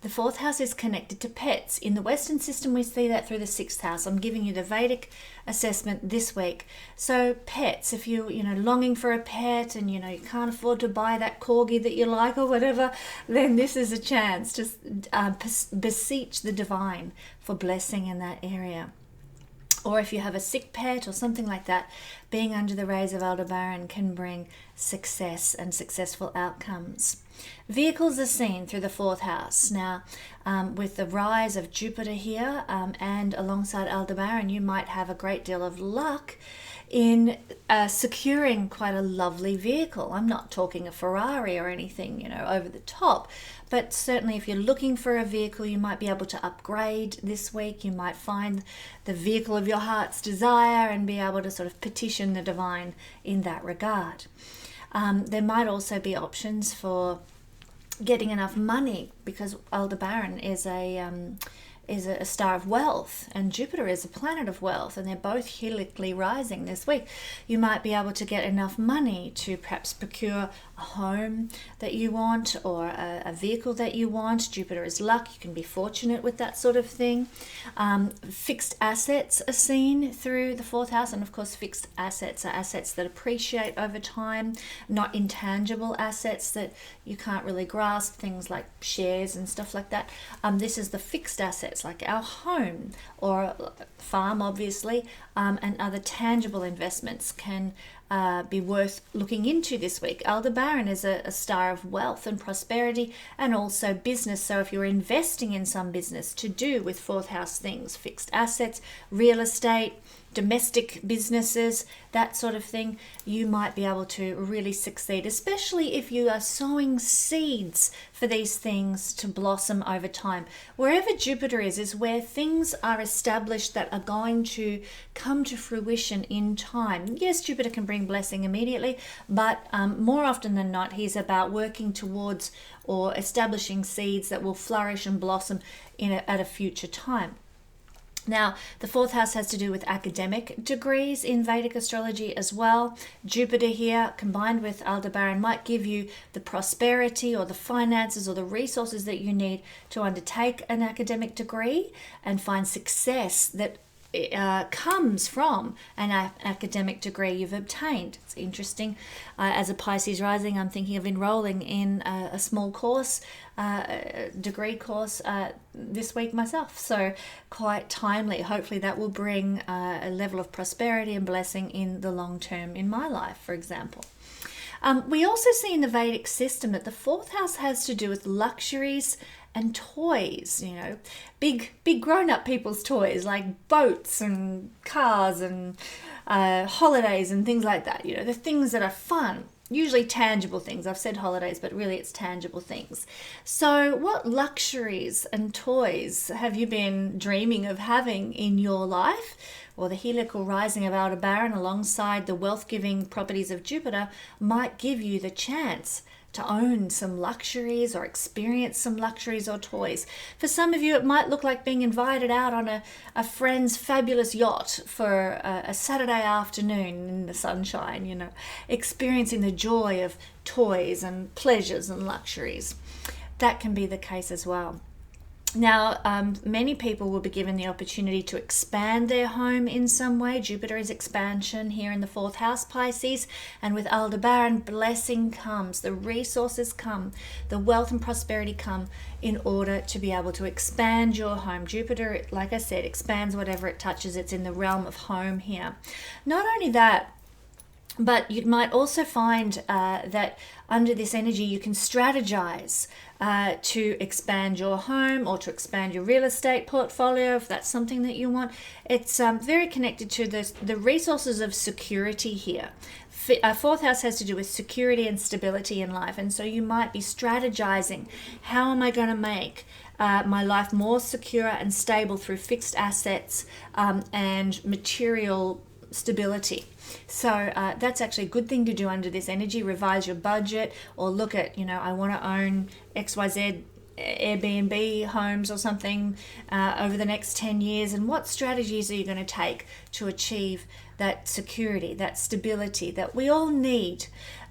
the 4th house is connected to pets. In the Western system, we see that through the 6th house. I'm giving you the Vedic assessment this week. So pets, if you're longing for a pet and you can't afford to buy that corgi that you like or whatever, then this is a chance. Just beseech the divine for blessing in that area. Or if you have a sick pet or something like that, being under the rays of Aldebaran can bring success and successful outcomes. Vehicles are seen through the 4th house. Now, with the rise of Jupiter here and alongside Aldebaran, you might have a great deal of luck in securing quite a lovely vehicle. I'm not talking a Ferrari or anything, over the top, but certainly if you're looking for a vehicle, you might be able to upgrade this week. You might find the vehicle of your heart's desire and be able to sort of petition the divine in that regard. There might also be options for getting enough money, because Aldebaran is a star of wealth and Jupiter is a planet of wealth, and they're both heliacally rising this week. You might be able to get enough money to perhaps procure a home that you want, or a vehicle that you want. Jupiter is luck. You can be fortunate with that sort of thing. Fixed assets are seen through the 4th house, and of course fixed assets are assets that appreciate over time, not intangible assets that you can't really grasp, things like shares and stuff like that. This is the fixed assets, like our home or farm, obviously, and other tangible investments can be worth looking into this week. Aldebaran is a star of wealth and prosperity, and also business. So if you're investing in some business to do with 4th house things, fixed assets, real estate, domestic businesses, that sort of thing, you might be able to really succeed, especially if you are sowing seeds for these things to blossom over time. Wherever Jupiter is where things are established that are going to come to fruition in time. Yes, Jupiter can bring blessing immediately, but more often than not, he's about working towards or establishing seeds that will flourish and blossom at a future time. Now, the 4th house has to do with academic degrees in Vedic astrology as well. Jupiter here, combined with Aldebaran, might give you the prosperity or the finances or the resources that you need to undertake an academic degree and find success that comes from an academic degree you've obtained. It's interesting. As a Pisces rising, I'm thinking of enrolling in a small course, degree course this week myself. So quite timely. Hopefully that will bring a level of prosperity and blessing in the long term in my life, for example. We also see in the Vedic system that the 4th house has to do with luxuries and toys, big grown-up people's toys like boats and cars and holidays and things like that, the things that are fun, usually tangible things. I've said holidays, but really it's tangible things. So what luxuries and toys have you been dreaming of having in your life? Well, the heliacal rising of Aldebaran alongside the wealth-giving properties of Jupiter might give you the chance own some luxuries or experience some luxuries or toys. For some of you, it might look like being invited out on a friend's fabulous yacht for a Saturday afternoon in the sunshine, you know, experiencing the joy of toys and pleasures and luxuries. That can be the case as well. Now, many people will be given the opportunity to expand their home in some way. Jupiter is expansion here in the 4th house, Pisces, and with Aldebaran, blessing comes, the resources come, the wealth and prosperity come in order to be able to expand your home. Jupiter, like I said, expands whatever it touches. It's in the realm of home here. Not only that, but you might also find that under this energy you can strategize to expand your home or to expand your real estate portfolio if that's something that you want. It's very connected to the resources of security here. 4th house has to do with security and stability in life, and so you might be strategizing, how am I going to make my life more secure and stable through fixed assets and material stability. So that's actually a good thing to do under this energy. Revise your budget, or look at, you know, I want to own XYZ Airbnb homes or something over the next 10 years, and what strategies are you going to take to achieve that security, that stability that we all need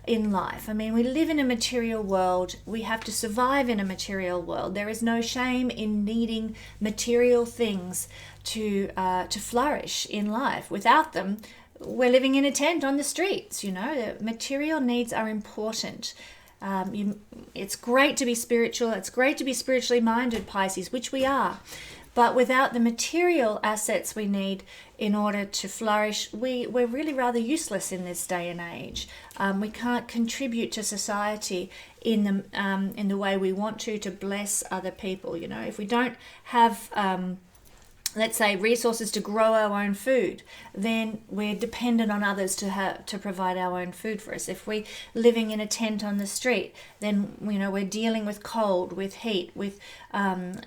in life. I mean, we live in a material world. We have to survive in a material world. There is no shame in needing material things to flourish in life. Without them, we're living in a tent on the streets. You know, the material needs are important. It's great to be spiritual. It's great to be spiritually minded, Pisces, which we are. But without the material assets we need in order to flourish, we're really rather useless in this day and age. We can't contribute to society in the way we want to bless other people. You know, if we don't have let's say resources to grow our own food, then we're dependent on others to provide our own food for us. If we're living in a tent on the street, then, you know, we're dealing with cold, with heat, with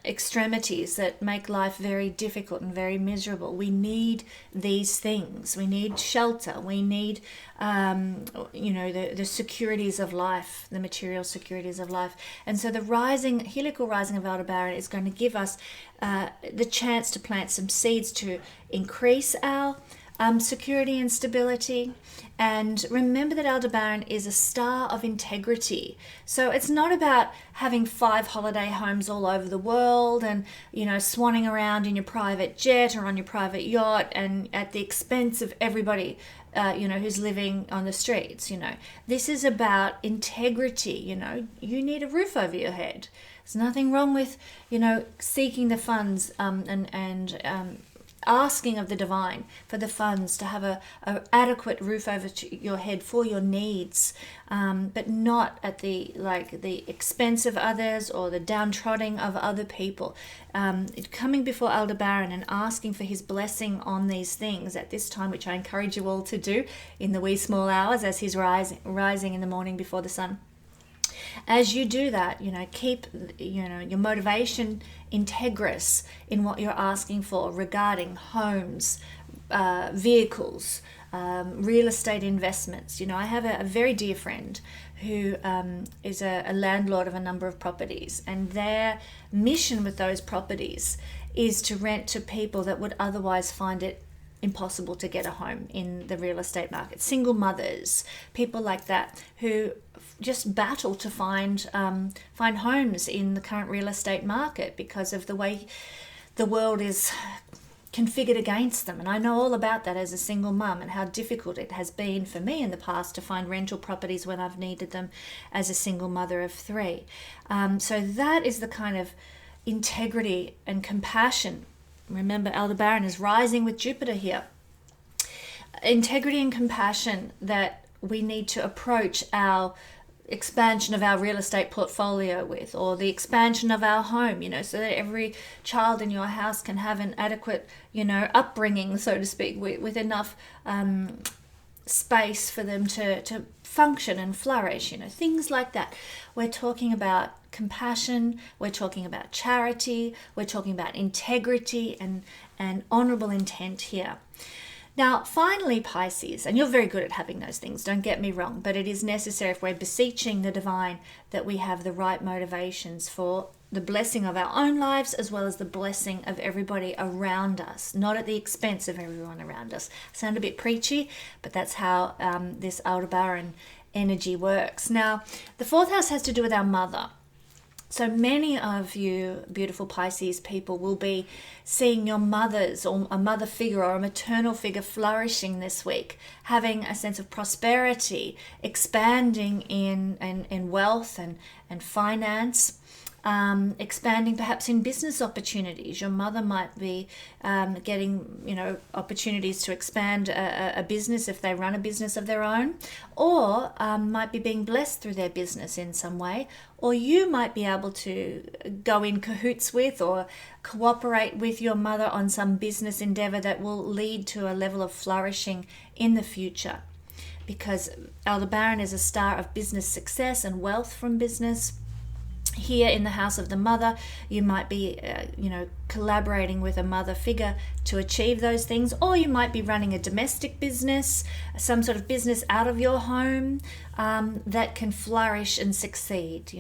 extremities that make life very difficult and very miserable. We need these things. We need shelter. We need the securities of life, the material securities of life. And so the heliacal rising of Aldebaran is going to give us the chance to plant some seeds to increase our security and stability. And remember that Aldebaran is a star of integrity. So it's not about having 5 holiday homes all over the world and, you know, swanning around in your private jet or on your private yacht and at the expense of everybody who's living on the streets. You know, this is about integrity. You know, you need a roof over your head. There's nothing wrong with, you know, seeking the funds and asking of the divine for the funds to have a adequate roof over your head for your needs, but not at the expense of others or the downtrodden of other people. Coming before Aldebaran and asking for his blessing on these things at this time, which I encourage you all to do in the wee small hours as he's rising in the morning before the sun. As you do that, you know, keep, you know, your motivation integrous in what you're asking for regarding homes, vehicles, real estate investments. You know, I have a very dear friend who is a landlord of a number of properties, and their mission with those properties is to rent to people that would otherwise find it impossible to get a home in the real estate market. Single mothers, people like that, who just battle to find homes in the current real estate market because of the way the world is configured against them. And I know all about that as a single mum and how difficult it has been for me in the past to find rental properties when I've needed them as a single mother of 3. So that is the kind of integrity and compassion. Remember, Aldebaran is rising with Jupiter here. Integrity and compassion that we need to approach our expansion of our real estate portfolio with, or the expansion of our home, you know, so that every child in your house can have an adequate, you know, upbringing, so to speak, with enough space for them to function and flourish, you know, things like that. We're talking about compassion, we're talking about charity, we're talking about integrity and honorable intent here. Now, finally, Pisces, and you're very good at having those things, don't get me wrong, but it is necessary if we're beseeching the divine that we have the right motivations for the blessing of our own lives as well as the blessing of everybody around us, not at the expense of everyone around us. Sound a bit preachy, but that's how this Aldebaran energy works. Now, the fourth house has to do with our mother. So many of you beautiful Pisces people will be seeing your mothers or a mother figure or a maternal figure flourishing this week, having a sense of prosperity, expanding in wealth and finance. Expanding perhaps in business opportunities. Your mother might be getting, opportunities to expand a business if they run a business of their own, or might be being blessed through their business in some way, or you might be able to go in cahoots with or cooperate with your mother on some business endeavor that will lead to a level of flourishing in the future. Because Aldebaran is a star of business success and wealth from business. Here in the house of the mother, you might be, collaborating with a mother figure to achieve those things, or you might be running a domestic business, some sort of business out of your home that can flourish and succeed.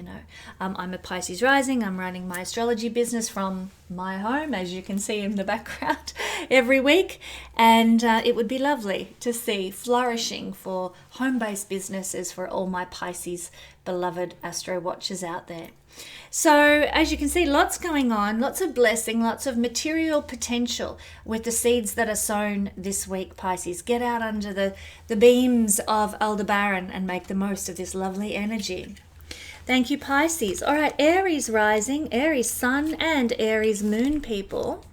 I'm a Pisces rising. I'm running my astrology business from my home, as you can see in the background, every week, and it would be lovely to see flourishing for home-based businesses for all my Pisces beloved astro watchers out there. So as you can see, lots going on, lots of blessing, lots of material potential with the seeds that are sown this week, Pisces. Get out under the beams of Aldebaran and make the most of this lovely energy. Thank you, Pisces. All right, Aries rising, Aries sun and Aries moon people.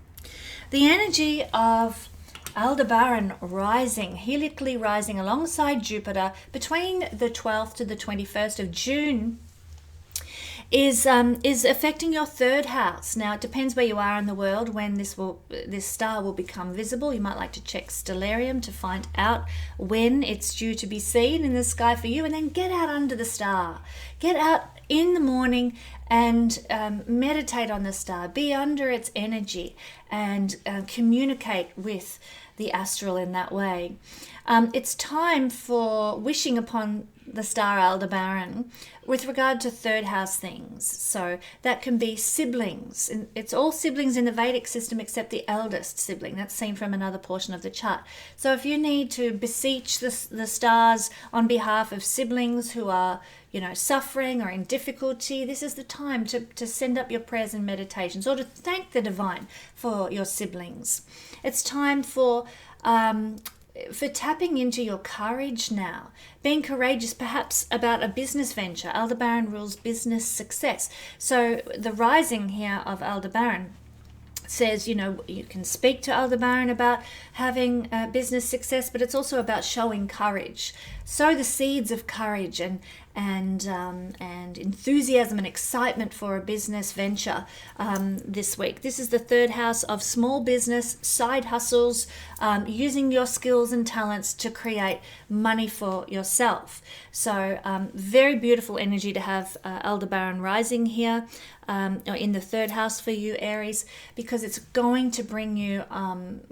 The energy of Aldebaran rising, heliacally rising alongside Jupiter between the 12th to the 21st of June is affecting your third house. Now, it depends where you are in the world when this star will become visible. You might like to check stellarium to find out when it's due to be seen in the sky for you, and then get out under the star. Get out in the morning and meditate on the star. Be under its energy and communicate with the astral in that way. It's time for wishing upon the star Aldebaran with regard to third house things. So that can be siblings. And it's all siblings in the Vedic system except the eldest sibling. That's seen from another portion of the chart. So if you need to beseech the stars on behalf of siblings who are, suffering or in difficulty, this is the time to send up your prayers and meditations, or to thank the divine for your siblings. It's time for tapping into your courage now, being courageous perhaps about a business venture. Aldebaran rules business success. So the rising here of Aldebaran says, you can speak to Aldebaran about having business success, but it's also about showing courage. Sow the seeds of courage and enthusiasm and excitement for a business venture this week. This is the third house of small business, side hustles, using your skills and talents to create money for yourself. So very beautiful energy to have Aldebaran rising here in the third house for you, Aries, because it's going to bring you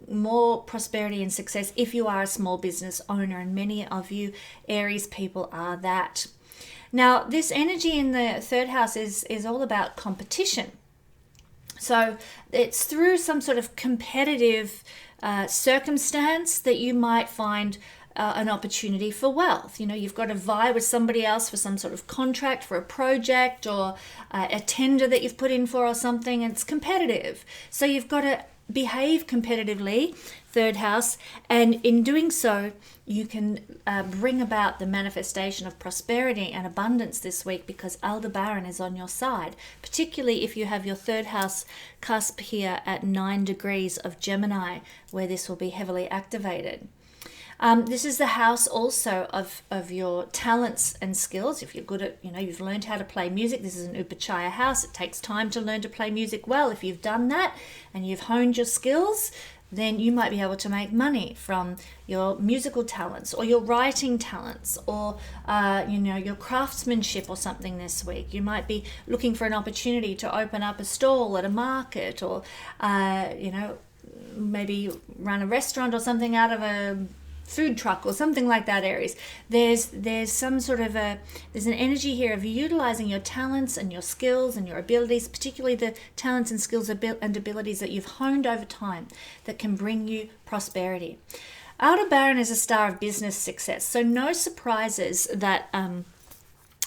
more prosperity and success if you are a small business owner, and many of you Aries people are that. Now, this energy in the third house is all about competition. So it's through some sort of competitive circumstance that you might find an opportunity for wealth. You've got to vie with somebody else for some sort of contract for a project or a tender that you've put in for or something, and it's competitive. So you've got to behave competitively, third house, and in doing so, you can bring about the manifestation of prosperity and abundance this week because Aldebaran is on your side, particularly if you have your third house cusp here at 9 degrees of Gemini, where this will be heavily activated. This is the house also of your talents and skills. If you're good at, you've learned how to play music, this is an Upachaya house. It takes time to learn to play music well. If you've done that and you've honed your skills, then you might be able to make money from your musical talents or your writing talents or, your craftsmanship or something this week. You might be looking for an opportunity to open up a stall at a market or, maybe run a restaurant or something out of a food truck or something like that, Aries. There's some sort of there's an energy here of utilizing your talents and your skills and your abilities, particularly the talents and skills and abilities that you've honed over time that can bring you prosperity. Aldebaran is a star of business success, so no surprises that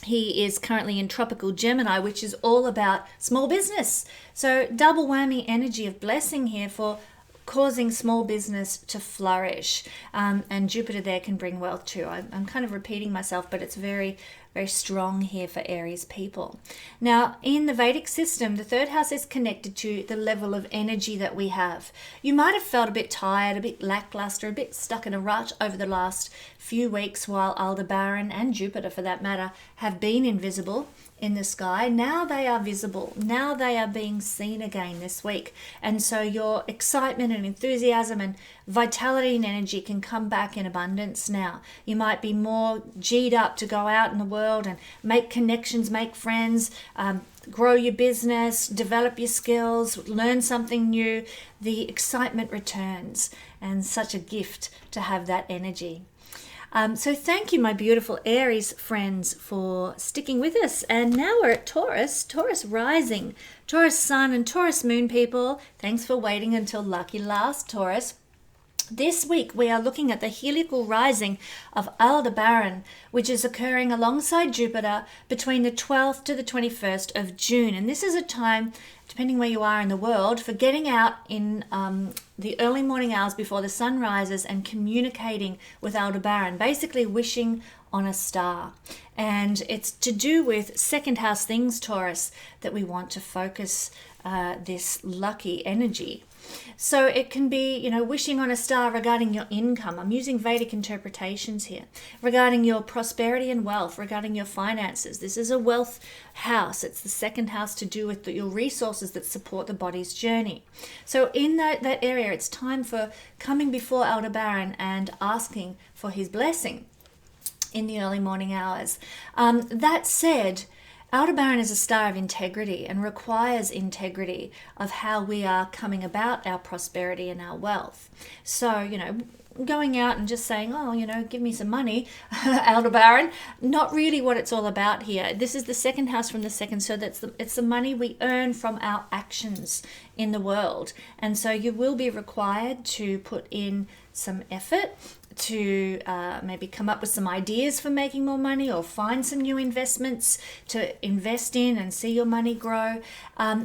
he is currently in tropical Gemini, which is all about small business. So double whammy energy of blessing here for causing small business to flourish. And Jupiter there can bring wealth too. I'm kind of repeating myself, but it's very, very strong here for Aries people. Now, in the Vedic system, the third house is connected to the level of energy that we have. You might have felt a bit tired, a bit lackluster, a bit stuck in a rut over the last few weeks while Aldebaran and Jupiter, for that matter, have been invisible in the sky. Now they are visible. Now they are being seen again this week. And so your excitement and enthusiasm and vitality and energy can come back in abundance now. You might be more G'd up to go out in the world and make connections, make friends, grow your business, develop your skills, learn something new. The excitement returns, and such a gift to have that energy. So thank you, my beautiful Aries friends, for sticking with us. And now we're at Taurus, Taurus rising, Taurus sun and Taurus moon people. Thanks for waiting until lucky last, Taurus. This week we are looking at the heliacal rising of Aldebaran, which is occurring alongside Jupiter between the 12th to the 21st of June. And this is a time, depending where you are in the world, for getting out in the early morning hours before the sun rises and communicating with Aldebaran, basically wishing on a star. And it's to do with second house things, Taurus, that we want to focus this lucky energy. So it can be, wishing on a star regarding your income. I'm using Vedic interpretations here. Regarding your prosperity and wealth, regarding your finances. This is a wealth house. It's the second house to do with your resources that support the body's journey. So in that area, it's time for coming before Aldebaran and asking for his blessing in the early morning hours. That said, Aldebaran is a star of integrity and requires integrity of how we are coming about our prosperity and our wealth. So, going out and just saying, give me some money, Aldebaran, not really what it's all about here. This is the second house from the second, so it's the money we earn from our actions in the world. And so you will be required to put in some effort to maybe come up with some ideas for making more money, or find some new investments to invest in and see your money grow.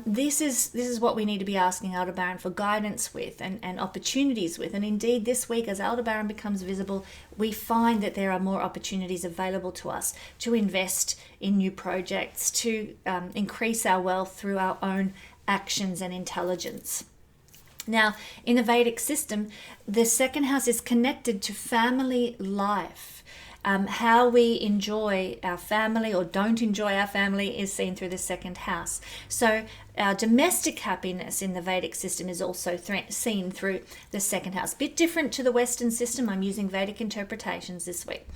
This is what we need to be asking Aldebaran for guidance with and opportunities with. And indeed, this week, as Aldebaran becomes visible, we find that there are more opportunities available to us to invest in new projects, to increase our wealth through our own actions and intelligence. Now, in the Vedic system, the second house is connected to family life. How we enjoy our family or don't enjoy our family is seen through the second house. So our domestic happiness in the Vedic system is also seen through the second house. Bit different to the Western system. I'm using Vedic interpretations this week.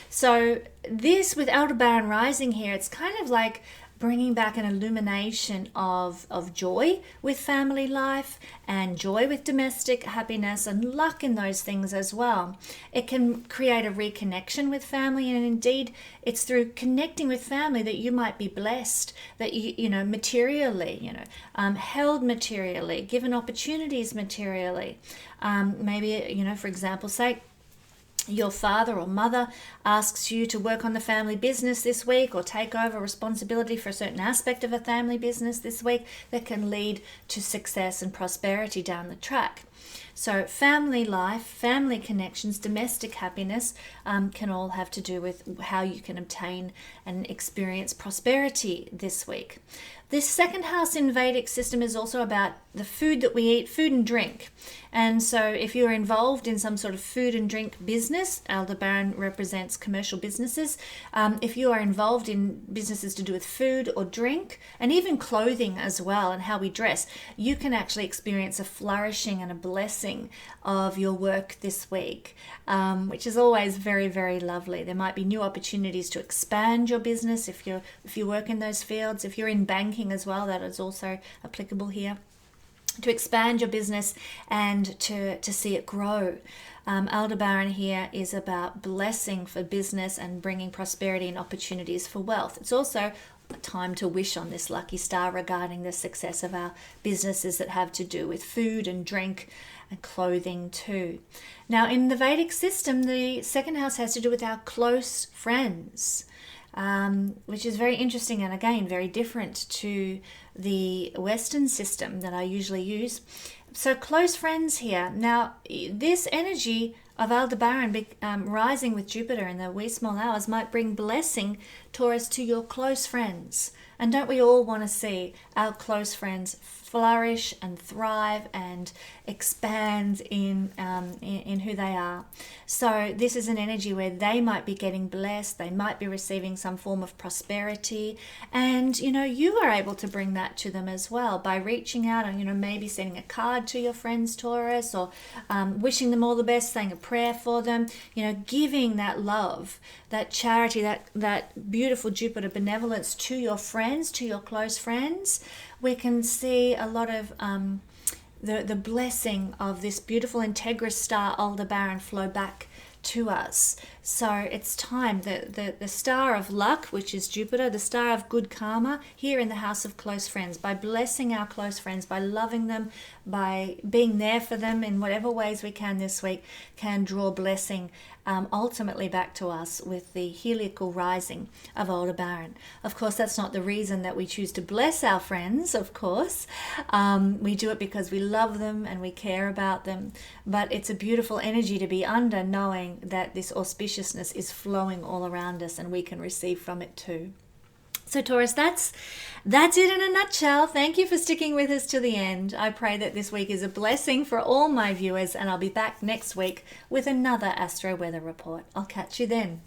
So this, with Aldebaran rising here, it's kind of like bringing back an illumination of joy with family life and joy with domestic happiness and luck in those things as well. It can create a reconnection with family, and indeed it's through connecting with family that you might be blessed, that you materially, held materially, given opportunities materially. Maybe, for example, say your father or mother asks you to work on the family business this week, or take over responsibility for a certain aspect of a family business this week, that can lead to success and prosperity down the track. So family life, family connections, domestic happiness can all have to do with how you can obtain and experience prosperity this week. This second house in Vedic system is also about the food that we eat, food and drink. And so if you're involved in some sort of food and drink business, Aldebaran represents commercial businesses. If you are involved in businesses to do with food or drink, and even clothing as well, and how we dress, you can actually experience a flourishing and a blessing of your work this week, which is always very, very lovely. There might be new opportunities to expand your business if you work in those fields. If you're in banking as well, that is also applicable here. to expand your business and to see it grow. Aldebaran here is about blessing for business and bringing prosperity and opportunities for wealth. It's also a time to wish on this lucky star regarding the success of our businesses that have to do with food and drink and clothing too. Now, in the Vedic system, the second house has to do with our close friends, which is very interesting and again very different to the Western system that I usually use. So close friends here. Now, this energy of Aldebaran rising with Jupiter in the wee small hours might bring blessing, Taurus, to your close friends. And don't we all want to see our close friends flourish and thrive and expand in who they are? So this is an energy where they might be getting blessed, they might be receiving some form of prosperity, and you are able to bring that to them as well by reaching out and maybe sending a card to your friends, Taurus, or wishing them all the best, saying a prayer for them, giving that love, that charity, that beautiful Jupiter benevolence to your friends, to your close friends. We can see a lot of the blessing of this beautiful integrous star Aldebaran flow back to us. So it's time that the star of luck, which is Jupiter, the star of good karma, here in the house of close friends, by blessing our close friends, by loving them, by being there for them in whatever ways we can this week, can draw blessing ultimately back to us with the heliacal rising of Aldebaran. Of course, that's not the reason that we choose to bless our friends, of course. We do it because we love them and we care about them, but it's a beautiful energy to be under, knowing that this auspiciousness is flowing all around us and we can receive from it too. So Taurus, that's it in a nutshell. Thank you for sticking with us to the end. I pray that this week is a blessing for all my viewers, and I'll be back next week with another Astro Weather Report. I'll catch you then.